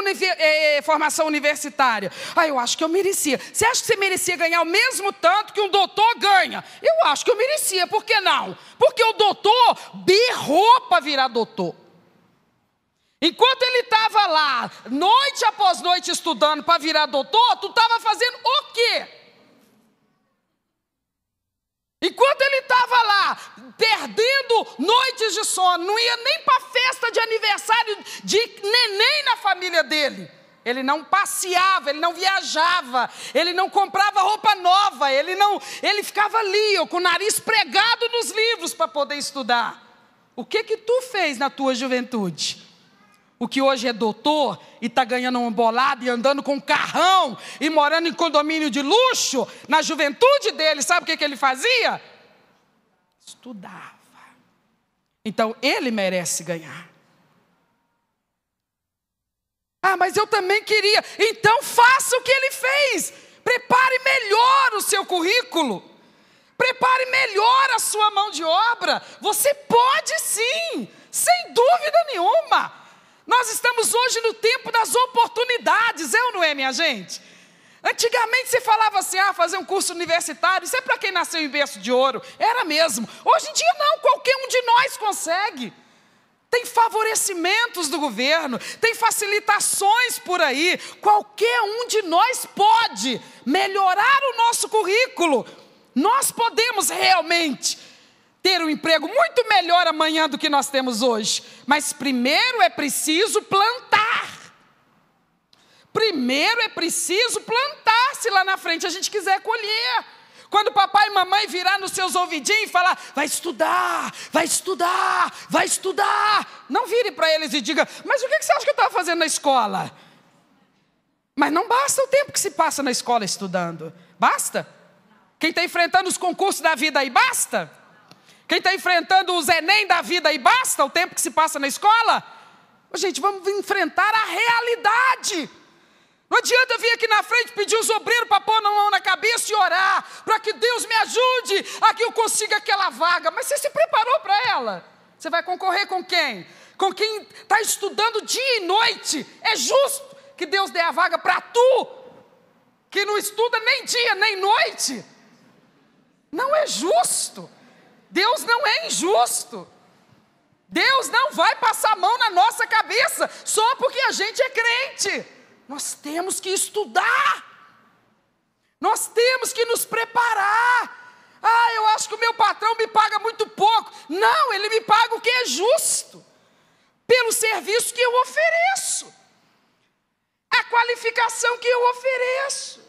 formação universitária. Ah, eu acho que eu merecia. Você acha que você merecia ganhar o mesmo tanto que um doutor ganha? Eu acho que eu merecia. Por que não? Porque o doutor berrou para virar doutor. Enquanto ele estava lá, noite após noite estudando para virar doutor, tu estava fazendo o quê? Enquanto ele estava lá, perdendo noites de sono, não ia nem para a festa de aniversário de neném na família dele. Ele não passeava, ele não viajava, ele não comprava roupa nova, ele ficava ali, com o nariz pregado nos livros para poder estudar. O que tu fez na tua juventude? O que hoje é doutor e está ganhando uma bolada e andando com um carrão e morando em condomínio de luxo, na juventude dele, sabe o que ele fazia? Estudava. Então ele merece ganhar. Ah, mas eu também queria. Então faça o que ele fez. Prepare melhor o seu currículo. Prepare melhor a sua mão de obra. Você pode sim, sem dúvida nenhuma. Nós estamos hoje no tempo das oportunidades, é ou não é, minha gente? Antigamente você falava assim, fazer um curso universitário, isso é para quem nasceu em berço de ouro. Era mesmo. Hoje em dia não, qualquer um de nós consegue. Tem favorecimentos do governo, tem facilitações por aí. Qualquer um de nós pode melhorar o nosso currículo. Nós podemos realmente ter um emprego muito melhor amanhã do que nós temos hoje. Mas primeiro é preciso plantar. Primeiro é preciso plantar, se lá na frente a gente quiser colher. Quando papai e mamãe virar nos seus ouvidinhos e falar, vai estudar, vai estudar, vai estudar. Não vire para eles e diga, mas o que você acha que eu estava fazendo na escola? Mas não basta o tempo que se passa na escola estudando. Basta? Quem está enfrentando os concursos da vida aí, basta? Quem está enfrentando os Enem da vida aí, basta o tempo que se passa na escola? Gente, vamos enfrentar a realidade. Não adianta eu vir aqui na frente pedir os obreiros para pôr a mão na cabeça e orar, para que Deus me ajude a que eu consiga aquela vaga. Mas você se preparou para ela? Você vai concorrer com quem? Com quem está estudando dia e noite. É justo que Deus dê a vaga para tu, que não estuda nem dia nem noite? Não é justo. Deus não é injusto. Deus não vai passar a mão na nossa cabeça só porque a gente é crente. Nós temos que estudar. Nós temos que nos preparar. Ah, eu acho que o meu patrão me paga muito pouco. Não, ele me paga o que é justo, pelo serviço que eu ofereço, a qualificação que eu ofereço.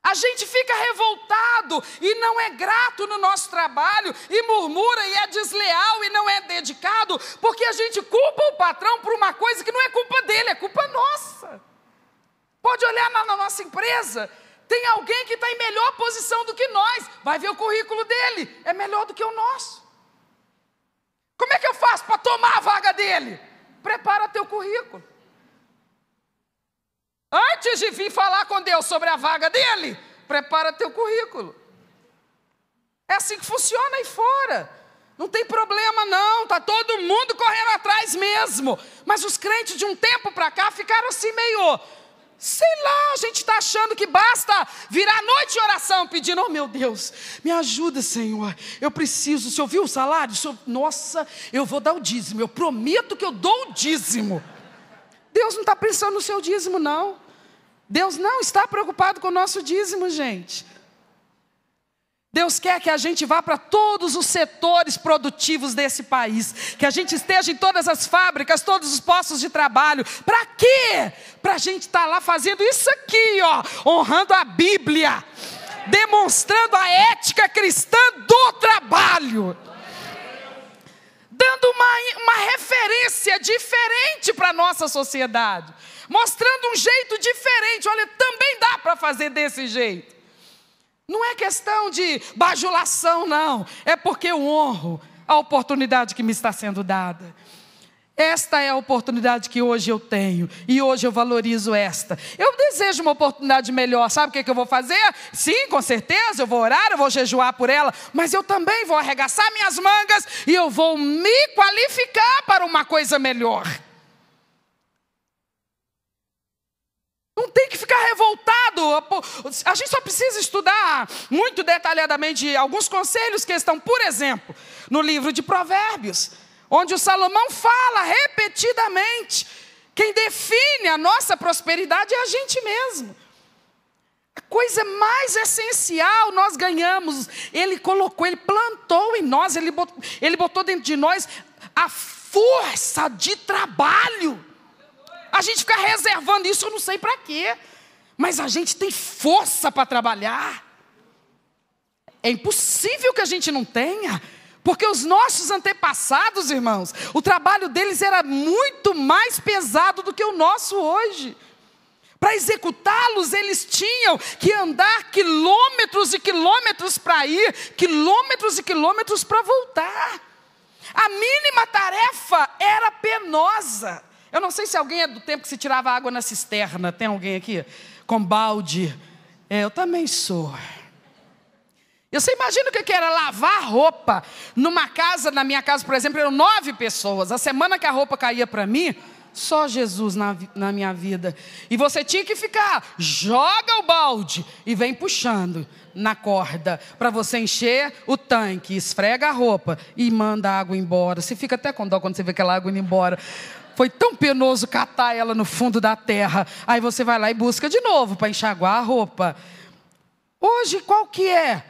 A gente fica revoltado e não é grato no nosso trabalho, e murmura e é desleal e não é dedicado, porque a gente culpa o patrão por uma coisa que não é culpa dele, é culpa nossa. Pode olhar na nossa empresa, tem alguém que está em melhor posição do que nós, vai ver o currículo dele, é melhor do que o nosso. Como é que eu faço para tomar a vaga dele? Prepara teu currículo. Antes de vir falar com Deus sobre a vaga dele, prepara teu currículo. É assim que funciona aí fora. Não tem problema não, está todo mundo correndo atrás mesmo. Mas os crentes de um tempo para cá ficaram assim meio, Sei lá, a gente está achando que basta virar a noite em oração, pedindo, oh meu Deus, me ajuda, Senhor, eu preciso, o Senhor viu o salário? Nossa, eu vou dar o dízimo, eu prometo que eu dou o dízimo. Deus não está pensando no seu dízimo, não. Deus não está preocupado com o nosso dízimo, gente. Deus quer que a gente vá para todos os setores produtivos desse país, que a gente esteja em todas as fábricas, todos os postos de trabalho. Para quê? Para a gente estar lá fazendo isso aqui, ó, honrando a Bíblia, demonstrando a ética cristã do trabalho, dando uma referência diferente para a nossa sociedade, mostrando um jeito diferente. Olha, também dá para fazer desse jeito. Não é questão de bajulação, não. É porque eu honro a oportunidade que me está sendo dada. Esta é a oportunidade que hoje eu tenho. E hoje eu valorizo esta. Eu desejo uma oportunidade melhor. Sabe o que eu vou fazer? Sim, com certeza. Eu vou orar, eu vou jejuar por ela. Mas eu também vou arregaçar minhas mangas. E eu vou me qualificar para uma coisa melhor. Não tem que ficar revoltado. A gente só precisa estudar muito detalhadamente alguns conselhos que estão, por exemplo, no livro de Provérbios, onde o Salomão fala repetidamente: quem define a nossa prosperidade é a gente mesmo. A coisa mais essencial nós ganhamos. Ele colocou, ele plantou em nós, ele botou dentro de nós a força de trabalho. A gente fica reservando isso, eu não sei para quê. Mas a gente tem força para trabalhar. É impossível que a gente não tenha. Porque os nossos antepassados, irmãos, o trabalho deles era muito mais pesado do que o nosso hoje. Para executá-los, eles tinham que andar quilômetros e quilômetros para ir, quilômetros e quilômetros para voltar. A mínima tarefa era penosa. Eu não sei se alguém é do tempo que se tirava água na cisterna. Tem alguém aqui? Com balde. Eu também sou. Você imagina o que era lavar roupa numa casa, na minha casa, por exemplo, eram 9 pessoas. A semana que a roupa caía para mim, só Jesus na minha vida. E você tinha que ficar, joga o balde e vem puxando na corda, para você encher o tanque, esfrega a roupa e manda a água embora. Você fica até com dó quando você vê aquela água indo embora. Foi tão penoso catar ela no fundo da terra. Aí você vai lá e busca de novo para enxaguar a roupa. Hoje, qual que é?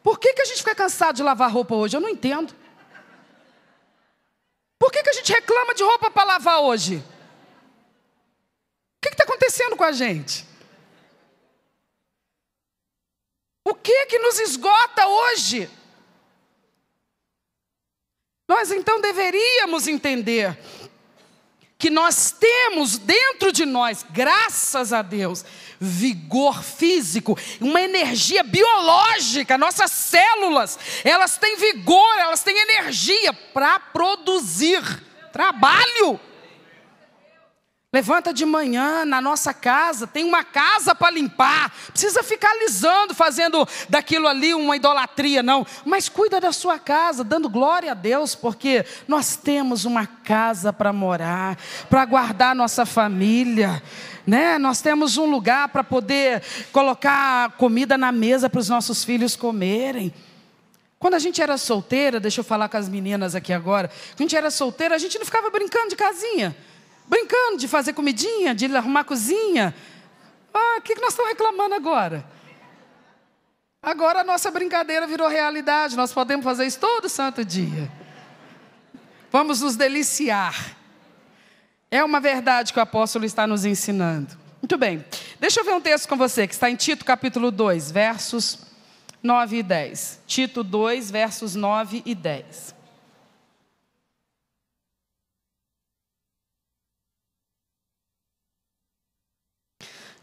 Por que a gente fica cansado de lavar roupa hoje? Eu não entendo. Por que a gente reclama de roupa para lavar hoje? O que está acontecendo com a gente? O que nos esgota hoje? Nós então deveríamos entender que nós temos dentro de nós, graças a Deus, vigor físico, uma energia biológica. Nossas células, elas têm vigor, elas têm energia para produzir trabalho. Levanta de manhã na nossa casa, tem uma casa para limpar, precisa ficar alisando, fazendo daquilo ali uma idolatria, não. Mas cuida da sua casa, dando glória a Deus, porque nós temos uma casa para morar, para guardar nossa família, né? Nós temos um lugar para poder colocar comida na mesa para os nossos filhos comerem. Quando a gente era solteira, deixa eu falar com as meninas aqui agora, quando a gente era solteira, a gente não ficava brincando de casinha. Brincando de fazer comidinha, de arrumar a cozinha. O que nós estamos reclamando agora? Agora a nossa brincadeira virou realidade. Nós podemos fazer isso todo santo dia. Vamos nos deliciar. É uma verdade que o apóstolo está nos ensinando. Muito bem. Deixa eu ver um texto com você, que está em Tito capítulo 2, versos 9 e 10. Tito 2, versos 9 e 10.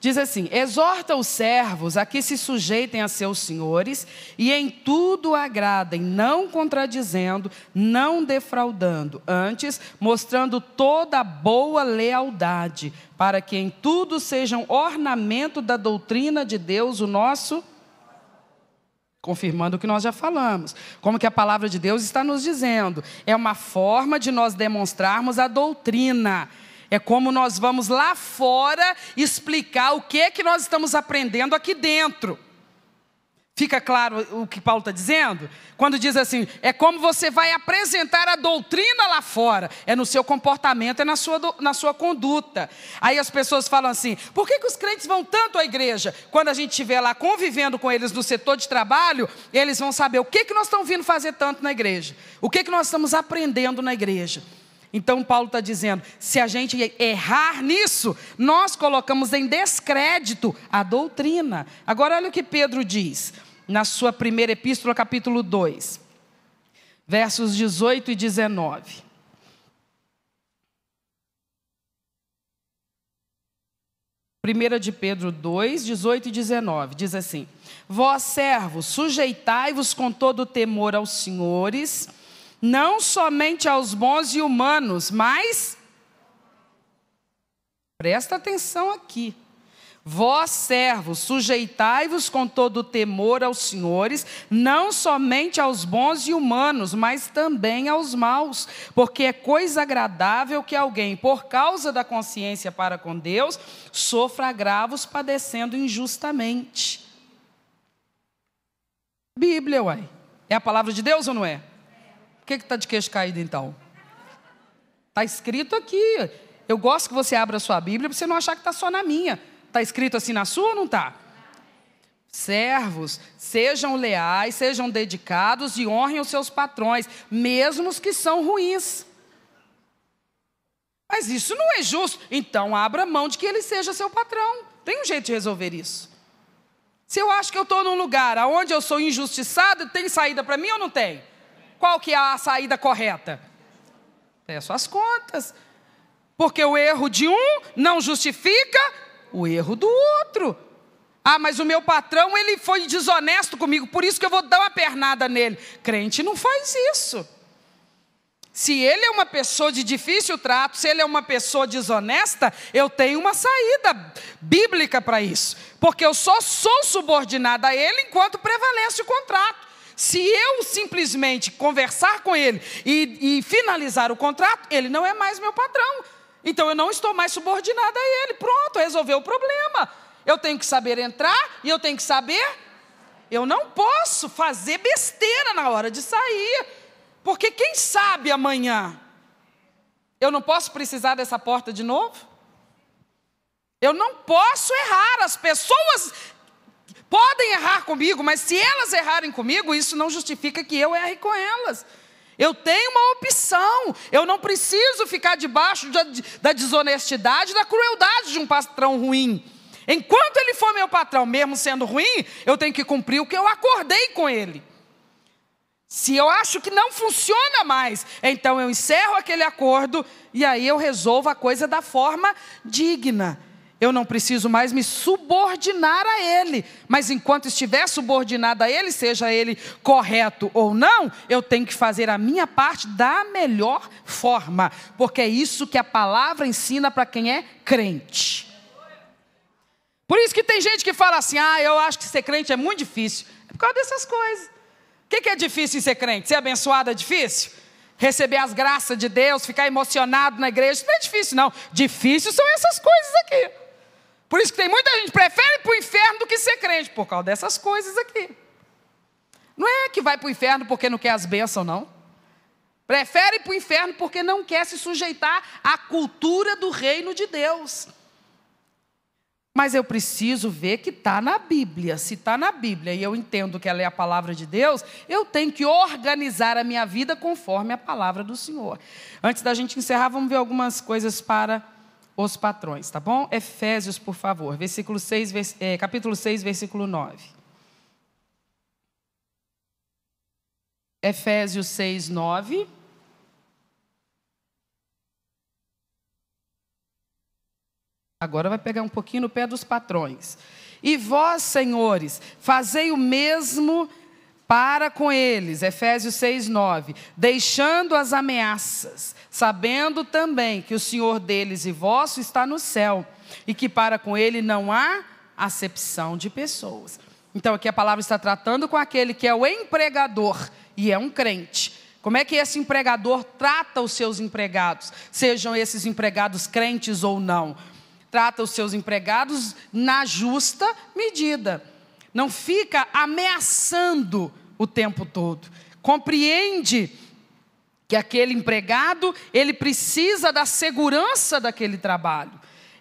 Diz assim: exorta os servos a que se sujeitem a seus senhores e em tudo agradem, não contradizendo, não defraudando, antes mostrando toda boa lealdade, para que em tudo sejam ornamento da doutrina de Deus, o nosso... Confirmando o que nós já falamos, como que a palavra de Deus está nos dizendo. É uma forma de nós demonstrarmos a doutrina. É como nós vamos lá fora explicar o que é que nós estamos aprendendo aqui dentro. Fica claro o que Paulo está dizendo? Quando diz assim, é como você vai apresentar a doutrina lá fora. É no seu comportamento, é na sua conduta. Aí as pessoas falam assim, por que os crentes vão tanto à igreja? Quando a gente estiver lá convivendo com eles no setor de trabalho, eles vão saber o que nós estamos vindo fazer tanto na igreja. O que nós estamos aprendendo na igreja. Então Paulo está dizendo, se a gente errar nisso, nós colocamos em descrédito a doutrina. Agora olha o que Pedro diz, na sua primeira epístola, capítulo 2, versos 18 e 19. Primeira de Pedro 2, 18 e 19, diz assim, vós servos, sujeitai-vos com todo temor aos senhores, não somente aos bons e humanos, mas, presta atenção aqui, vós servos, sujeitai-vos com todo temor aos senhores, não somente aos bons e humanos, mas também aos maus, porque é coisa agradável que alguém, por causa da consciência para com Deus, sofra agravos padecendo injustamente. Bíblia, uai, é a palavra de Deus ou não é? Por que está de queixo caído então? Está escrito aqui. Eu gosto que você abra a sua Bíblia para você não achar que está só na minha. Está escrito assim na sua ou não está? Servos, sejam leais, sejam dedicados e honrem os seus patrões, mesmo os que são ruins. Mas isso não é justo. Então abra mão de que ele seja seu patrão. Tem um jeito de resolver isso. Se eu acho que eu estou num lugar onde eu sou injustiçado, tem saída para mim ou não tem? Qual que é a saída correta? Peço as contas. Porque o erro de um não justifica o erro do outro. Ah, mas o meu patrão, ele foi desonesto comigo, por isso que eu vou dar uma pernada nele. Crente não faz isso. Se ele é uma pessoa de difícil trato, se ele é uma pessoa desonesta, eu tenho uma saída bíblica para isso. Porque eu só sou subordinada a ele enquanto prevalece o contrato. Se eu simplesmente conversar com ele e finalizar o contrato, ele não é mais meu patrão. Então eu não estou mais subordinada a ele. Pronto, resolveu o problema. Eu tenho que saber entrar e eu tenho que saber... Eu não posso fazer besteira na hora de sair. Porque quem sabe amanhã eu não posso precisar dessa porta de novo? Eu não posso errar. As pessoas podem errar comigo, mas se elas errarem comigo, isso não justifica que eu erre com elas. Eu tenho uma opção. Eu não preciso ficar debaixo da desonestidade, da crueldade de um patrão ruim. Enquanto ele for meu patrão, mesmo sendo ruim, eu tenho que cumprir o que eu acordei com ele. Se eu acho que não funciona mais, então eu encerro aquele acordo e aí eu resolvo a coisa da forma digna. Eu não preciso mais me subordinar a ele, mas enquanto estiver subordinado a ele, seja ele correto ou não, eu tenho que fazer a minha parte da melhor forma, porque é isso que a palavra ensina para quem é crente. Por isso que tem gente que fala assim, eu acho que ser crente é muito difícil. É por causa dessas coisas. O que é difícil em ser crente? Ser abençoado é difícil? Receber as graças de Deus, ficar emocionado na igreja, não é difícil não. Difícil são essas coisas aqui. Por isso que tem muita gente que prefere ir para o inferno do que ser crente, por causa dessas coisas aqui. Não é que vai para o inferno porque não quer as bênçãos, não. Prefere ir para o inferno porque não quer se sujeitar à cultura do reino de Deus. Mas eu preciso ver que está na Bíblia. Se está na Bíblia e eu entendo que ela é a palavra de Deus, eu tenho que organizar a minha vida conforme a palavra do Senhor. Antes da gente encerrar, vamos ver algumas coisas para os patrões, tá bom? Efésios, por favor, capítulo 6, versículo 9. Efésios 6, 9. Agora vai pegar um pouquinho no pé dos patrões. E vós, senhores, fazei o mesmo para com eles. Efésios 6, 9. Deixando as ameaças, sabendo também que o Senhor deles e vosso está no céu, e que para com ele não há acepção de pessoas. Então aqui a palavra está tratando com aquele que é o empregador e é um crente. Como é que esse empregador trata os seus empregados, sejam esses empregados crentes ou não? Trata os seus empregados na justa medida. Não fica ameaçando o tempo todo. Compreende que aquele empregado, ele precisa da segurança daquele trabalho.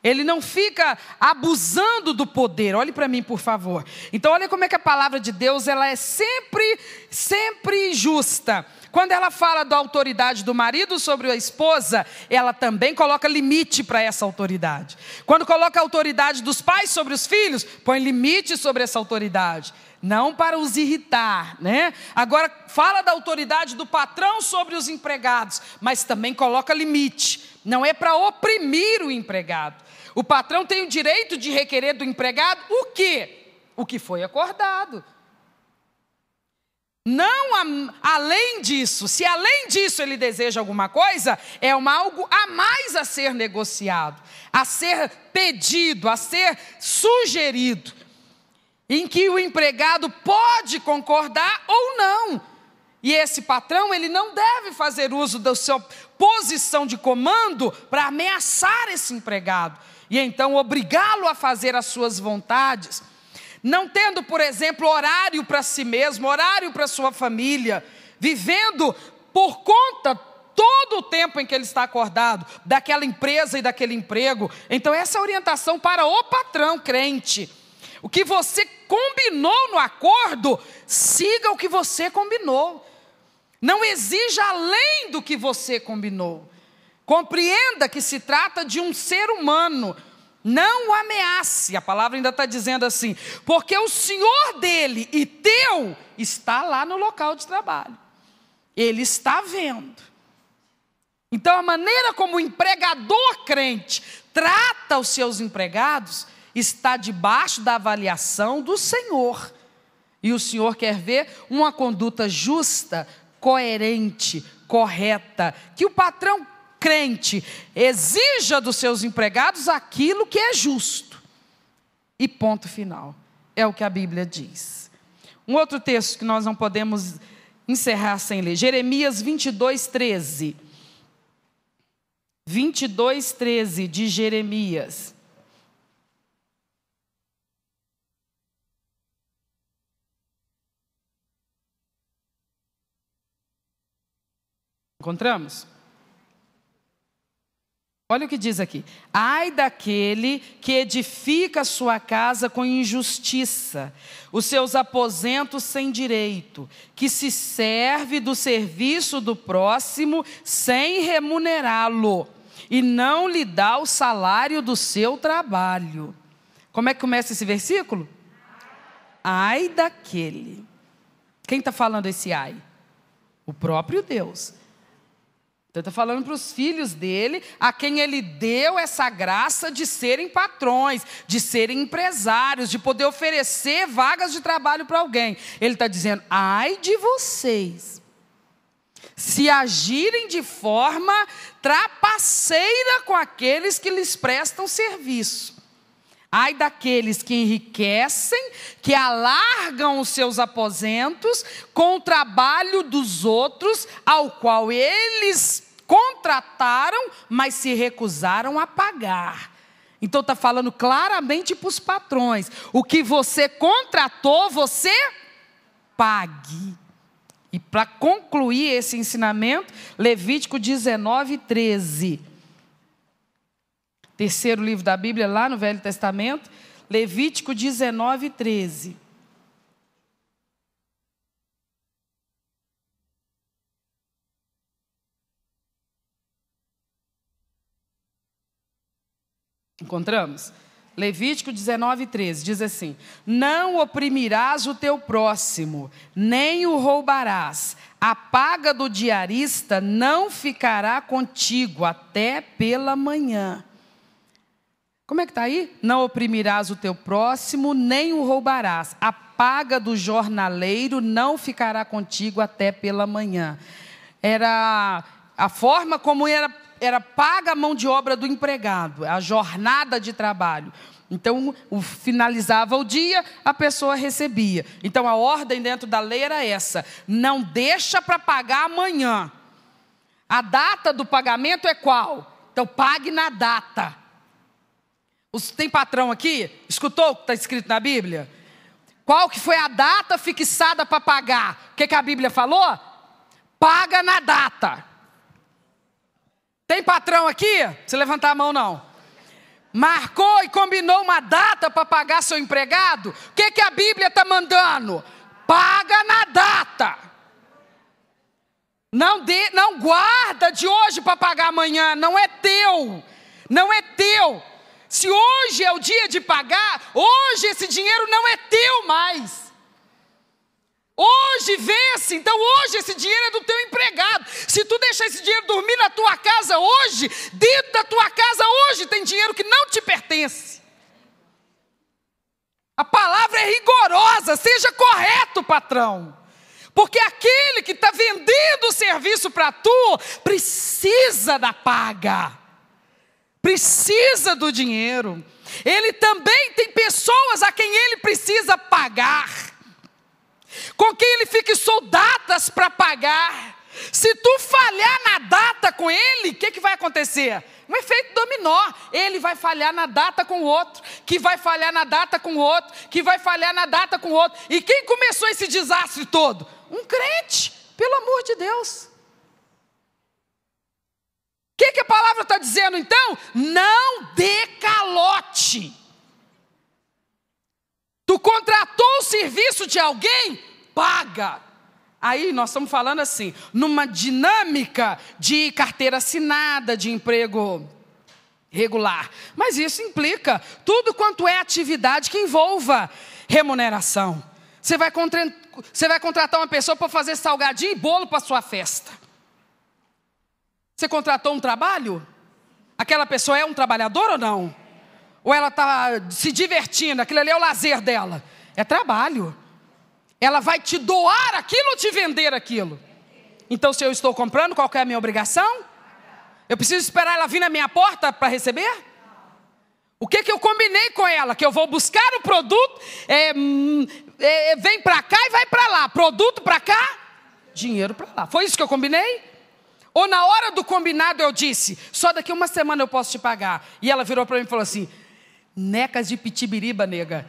Ele não fica abusando do poder. Olhe para mim, por favor. Então, olha como é que a palavra de Deus, ela é sempre justa. Quando ela fala da autoridade do marido sobre a esposa, ela também coloca limite para essa autoridade. Quando coloca a autoridade dos pais sobre os filhos, põe limite sobre essa autoridade. Não para os irritar, né? Agora, fala da autoridade do patrão sobre os empregados, mas também coloca limite. Não é para oprimir o empregado. O patrão tem o direito de requerer do empregado o quê? O que foi acordado. Não além disso. Se além disso ele deseja alguma coisa, é algo a mais a ser negociado, a ser pedido, a ser sugerido, em que o empregado pode concordar ou não. E esse patrão, ele não deve fazer uso da sua posição de comando para ameaçar esse empregado e então obrigá-lo a fazer as suas vontades, não tendo, por exemplo, horário para si mesmo, horário para sua família, vivendo por conta todo o tempo em que ele está acordado, daquela empresa e daquele emprego. Então essa é a orientação para o patrão crente. O que você combinou no acordo, siga o que você combinou. Não exija além do que você combinou. Compreenda que se trata de um ser humano. Não o ameace. A palavra ainda está dizendo assim, porque o Senhor dele e teu está lá no local de trabalho. Ele está vendo. Então a maneira como o empregador crente trata os seus empregados está debaixo da avaliação do Senhor. E o Senhor quer ver uma conduta justa, coerente, correta, que o patrão crente exija dos seus empregados aquilo que é justo. E ponto final. É o que a Bíblia diz. Um outro texto que nós não podemos encerrar sem ler. Jeremias 22:13. 22:13 de Jeremias. Encontramos? Olha o que diz aqui. Ai daquele que edifica a sua casa com injustiça, os seus aposentos sem direito, que se serve do serviço do próximo sem remunerá-lo, e não lhe dá o salário do seu trabalho. Como é que começa esse versículo? Ai daquele. Quem está falando esse ai? O próprio Deus. Então está falando para os filhos dele, a quem ele deu essa graça de serem patrões, de serem empresários, de poder oferecer vagas de trabalho para alguém. Ele está dizendo, ai de vocês, se agirem de forma trapaceira com aqueles que lhes prestam serviço. Ai daqueles que enriquecem, que alargam os seus aposentos com o trabalho dos outros, ao qual eles contrataram, mas se recusaram a pagar. Então está falando claramente para os patrões, o que você contratou, você pague. E para concluir esse ensinamento, Levítico 19:13. Terceiro livro da Bíblia, lá no Velho Testamento, Levítico 19:13. Encontramos? Levítico 19:13 diz assim: não oprimirás o teu próximo, nem o roubarás. A paga do diarista não ficará contigo até pela manhã. Como é que está aí? Não oprimirás o teu próximo, nem o roubarás. A paga do jornaleiro não ficará contigo até pela manhã. Era a forma como era paga a mão de obra do empregado, a jornada de trabalho. Então, finalizava o dia, a pessoa recebia. Então, a ordem dentro da lei era essa: não deixa para pagar amanhã. A data do pagamento é qual? Então, pague na data. Tem patrão aqui? Escutou o que está escrito na Bíblia? Qual que foi a data fixada para pagar? O que a Bíblia falou? Paga na data. Tem patrão aqui? Não precisa levantar a mão, não. Marcou e combinou uma data para pagar seu empregado? O que a Bíblia está mandando? Paga na data. Não guarda de hoje para pagar amanhã. Não é teu. Não é teu. Se hoje é o dia de pagar, hoje esse dinheiro não é teu mais. Hoje vence, então hoje esse dinheiro é do teu empregado. Se tu deixar esse dinheiro dormir na tua casa hoje, dentro da tua casa hoje tem dinheiro que não te pertence. A palavra é rigorosa, seja correto, patrão. Porque aquele que está vendendo o serviço para tu, precisa da paga. Precisa do dinheiro. Ele também tem pessoas a quem ele precisa pagar, com quem ele fica soldadas para pagar. Se tu falhar na data com ele, o que vai acontecer? Um efeito dominó. Ele vai falhar na data com o outro, que vai falhar na data com o outro, que vai falhar na data com o outro. E quem começou esse desastre todo? Um crente, pelo amor de Deus. O que a palavra está dizendo então? Não dê calote. Tu contratou o serviço de alguém? Paga. Aí nós estamos falando assim, numa dinâmica de carteira assinada, de emprego regular. Mas isso implica tudo quanto é atividade que envolva remuneração. Você vai contratar uma pessoa para fazer salgadinho e bolo para a sua festa. Você contratou um trabalho? Aquela pessoa é um trabalhador ou não? Ou ela está se divertindo, aquilo ali é o lazer dela? É trabalho. Ela vai te doar aquilo ou te vender aquilo? Então, se eu estou comprando, qual que é a minha obrigação? Eu preciso esperar ela vir na minha porta para receber? O que eu combinei com ela? Que eu vou buscar o produto, vem para cá e vai para lá. Produto para cá, dinheiro para lá. Foi isso que eu combinei? Ou na hora do combinado eu disse, só daqui uma semana eu posso te pagar. E ela virou para mim e falou assim, necas de pitibiriba, nega.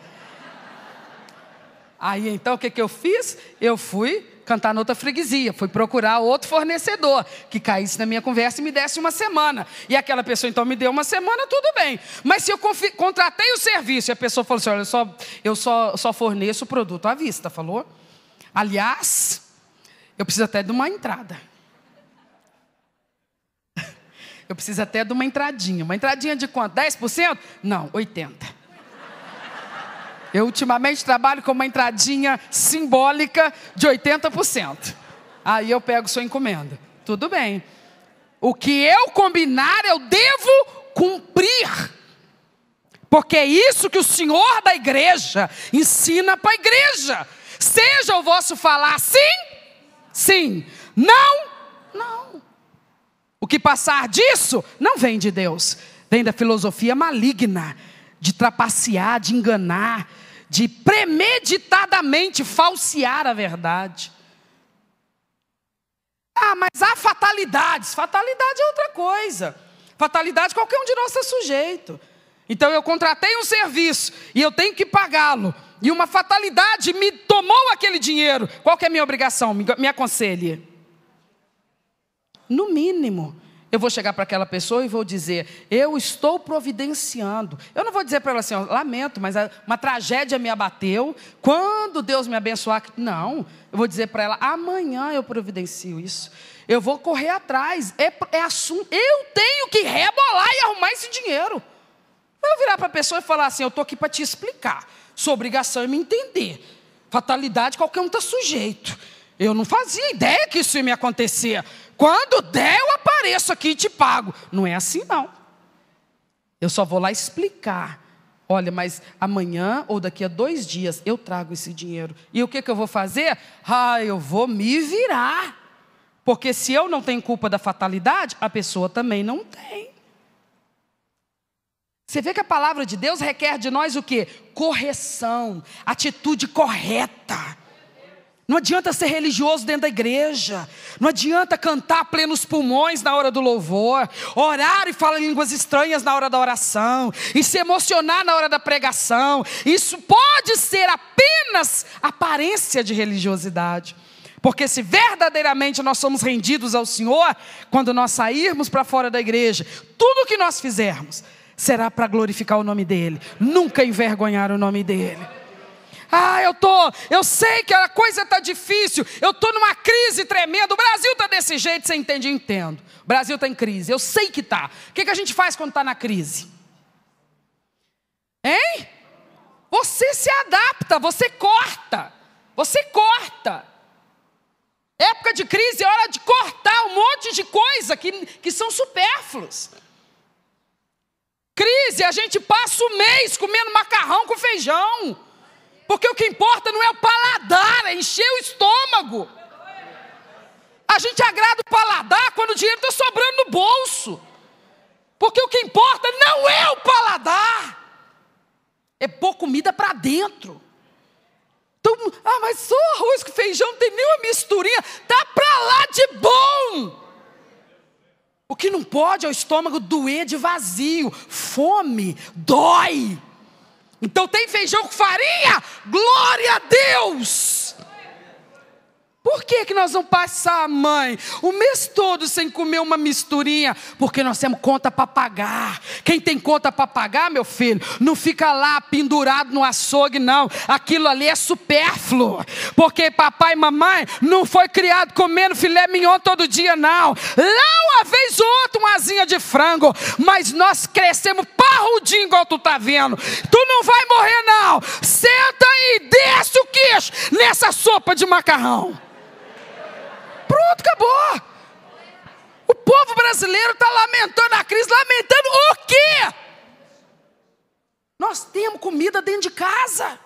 Aí então o que eu fiz? Eu fui cantar noutra freguesia, fui procurar outro fornecedor que caísse na minha conversa e me desse uma semana. E aquela pessoa então me deu uma semana, tudo bem. Mas se eu contratei o serviço e a pessoa falou assim, olha, eu só forneço o produto à vista, falou? Aliás, eu preciso até de uma entrada. Eu preciso até de uma entradinha. Uma entradinha de quanto? 10%? Não, 80%. Eu ultimamente trabalho com uma entradinha simbólica de 80%. Aí eu pego sua encomenda. Tudo bem. O que eu combinar, eu devo cumprir. Porque é isso que o Senhor da igreja ensina para a igreja. Seja o vosso falar sim, sim. Não, não. O que passar disso não vem de Deus. Vem da filosofia maligna, de trapacear, de enganar, de premeditadamente falsear a verdade. Ah, mas há fatalidades. Fatalidade é outra coisa. Fatalidade qualquer um de nós é sujeito. Então eu contratei um serviço e eu tenho que pagá-lo. E uma fatalidade me tomou aquele dinheiro. Qual que é a minha obrigação? Me aconselhe. No mínimo, eu vou chegar para aquela pessoa e vou dizer, eu estou providenciando. Eu não vou dizer para ela assim, lamento, mas uma tragédia me abateu. Quando Deus me abençoar, não. Eu vou dizer para ela, amanhã eu providencio isso. Eu vou correr atrás. É assunto. Eu tenho que rebolar e arrumar esse dinheiro. Eu vou virar para a pessoa e falar assim, eu estou aqui para te explicar. Sua obrigação é me entender. Fatalidade, qualquer um está sujeito. Eu não fazia ideia que isso ia me acontecer. Quando der, eu apareço aqui e te pago. Não é assim, não. Eu só vou lá explicar. Olha, mas amanhã ou daqui a 2 dias eu trago esse dinheiro. E o que eu vou fazer? Eu vou me virar. Porque se eu não tenho culpa da fatalidade, a pessoa também não tem. Você vê que a palavra de Deus requer de nós o quê? Correção, atitude correta. Não adianta ser religioso dentro da igreja. Não adianta cantar a plenos pulmões na hora do louvor. Orar e falar línguas estranhas na hora da oração. E se emocionar na hora da pregação. Isso pode ser apenas aparência de religiosidade. Porque se verdadeiramente nós somos rendidos ao Senhor, quando nós sairmos para fora da igreja, tudo o que nós fizermos será para glorificar o nome dEle. Nunca envergonhar o nome dEle. Eu sei que a coisa está difícil, eu estou numa crise tremenda, o Brasil está desse jeito, você entende? Eu entendo. O Brasil está em crise, eu sei que está. O que a gente faz quando está na crise? Hein? Você se adapta, você corta. Época de crise é hora de cortar um monte de coisa que são supérfluos. Crise, a gente passa o mês comendo macarrão com feijão. Porque o que importa não é o paladar, é encher o estômago. A gente agrada o paladar quando o dinheiro está sobrando no bolso. Porque o que importa não é o paladar. É pôr comida para dentro. Então, mas só arroz com feijão, não tem nenhuma misturinha. Tá para lá de bom. O que não pode é o estômago doer de vazio. Fome dói. Então tem feijão com farinha? Glória a Deus! Por que nós vamos passar, mãe, o mês todo sem comer uma misturinha? Porque nós temos conta para pagar. Quem tem conta para pagar, meu filho, não fica lá pendurado no açougue, não. Aquilo ali é supérfluo. Porque papai e mamãe não foi criado comendo filé mignon todo dia, não. Lá uma vez ou outra, uma asinha de frango. Mas nós crescemos parrudinho, igual tu tá vendo. Tu não vai morrer, não. Senta aí e desce o queixo nessa sopa de macarrão. Pronto, acabou. O povo brasileiro está lamentando a crise. Lamentando o quê? Nós temos comida dentro de casa.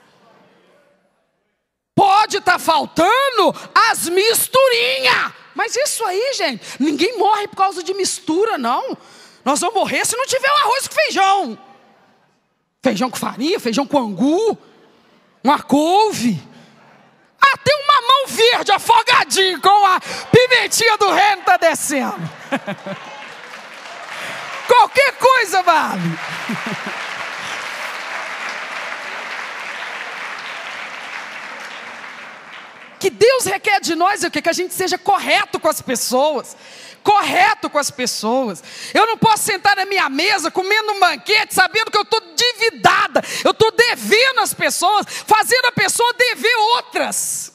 Pode estar faltando as misturinhas. Mas isso aí, gente, ninguém morre por causa de mistura, não. Nós vamos morrer se não tiver o arroz com feijão. Feijão com farinha, feijão com angu, uma couve. Até um mamão verde afogadinho com a pimentinha do reino está descendo. Qualquer coisa vale. Que Deus requer de nós é o quê? Que a gente seja correto com as pessoas. Correto com as pessoas. Eu não posso sentar na minha mesa comendo um banquete sabendo que eu estou endividada. Eu estou devendo às pessoas, fazendo a pessoa dever outras.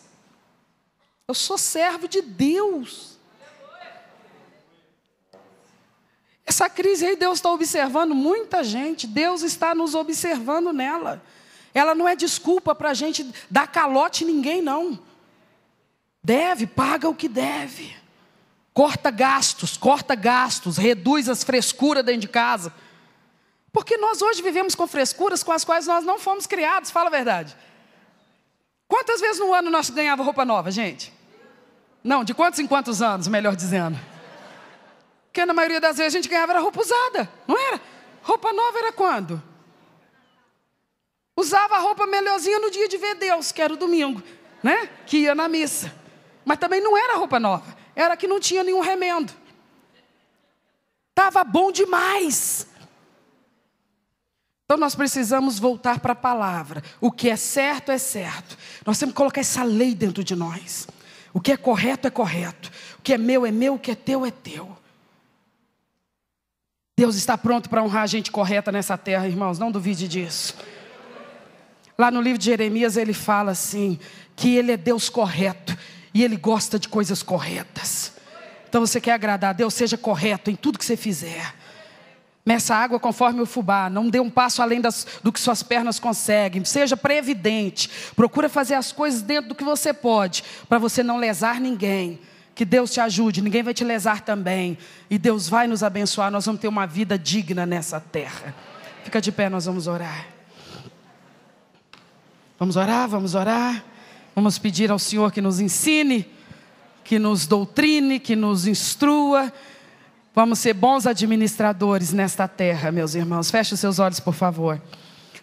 Eu sou servo de Deus. Essa crise aí Deus está observando muita gente. Deus está nos observando nela. Ela não é desculpa para a gente dar calote em ninguém, não. Deve, paga o que deve. Corta gastos, reduz as frescuras dentro de casa. Porque nós hoje vivemos com frescuras com as quais nós não fomos criados, fala a verdade. Quantas vezes no ano nós ganhávamos roupa nova, gente? Não, de quantos em quantos anos, melhor dizendo. Porque na maioria das vezes a gente ganhava era roupa usada, não era? Roupa nova era quando? Usava a roupa melhorzinha no dia de ver Deus, que era o domingo, né? Que ia na missa. Mas também não era roupa nova. Era que não tinha nenhum remendo. Estava bom demais. Então nós precisamos voltar para a palavra. O que é certo é certo. Nós temos que colocar essa lei dentro de nós. O que é correto é correto. O que é meu, o que é teu é teu. Deus está pronto para honrar a gente correta nessa terra, irmãos. Não duvide disso. Lá no livro de Jeremias ele fala assim, que ele é Deus correto. E Ele gosta de coisas corretas. Então você quer agradar a Deus, seja correto em tudo que você fizer. Meça a água conforme o fubá. Não dê um passo além do que suas pernas conseguem. Seja previdente. Procura fazer as coisas dentro do que você pode. Para você não lesar ninguém. Que Deus te ajude. Ninguém vai te lesar também. E Deus vai nos abençoar. Nós vamos ter uma vida digna nessa terra. Fica de pé, nós vamos orar. Vamos orar, vamos orar. Vamos pedir ao Senhor que nos ensine, que nos doutrine, que nos instrua. Vamos ser bons administradores nesta terra, meus irmãos. Feche os seus olhos, por favor.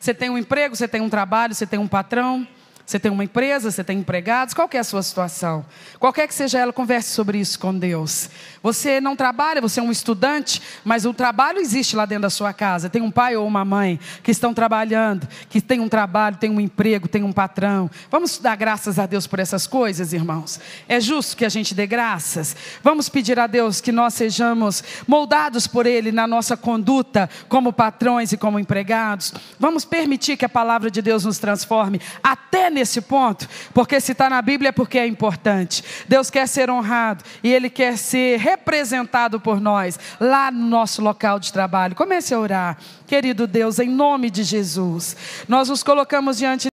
Você tem um emprego, você tem um trabalho, você tem um patrão, você tem uma empresa, você tem empregados. Qual que é a sua situação? Qualquer que seja ela, converse sobre isso com Deus. Você não trabalha, você é um estudante, mas o trabalho existe lá dentro da sua casa. Tem um pai ou uma mãe que estão trabalhando, que tem um trabalho, tem um emprego, tem um patrão. Vamos dar graças a Deus por essas coisas, irmãos. É justo que a gente dê graças. Vamos pedir a Deus que nós sejamos moldados por Ele na nossa conduta como patrões e como empregados. Vamos permitir que a palavra de Deus nos transforme até nesse ponto, porque se está na Bíblia é porque é importante. Deus quer ser honrado e Ele quer ser representado por nós lá no nosso local de trabalho. Comece a orar. Querido Deus, em nome de Jesus, nós nos colocamos diante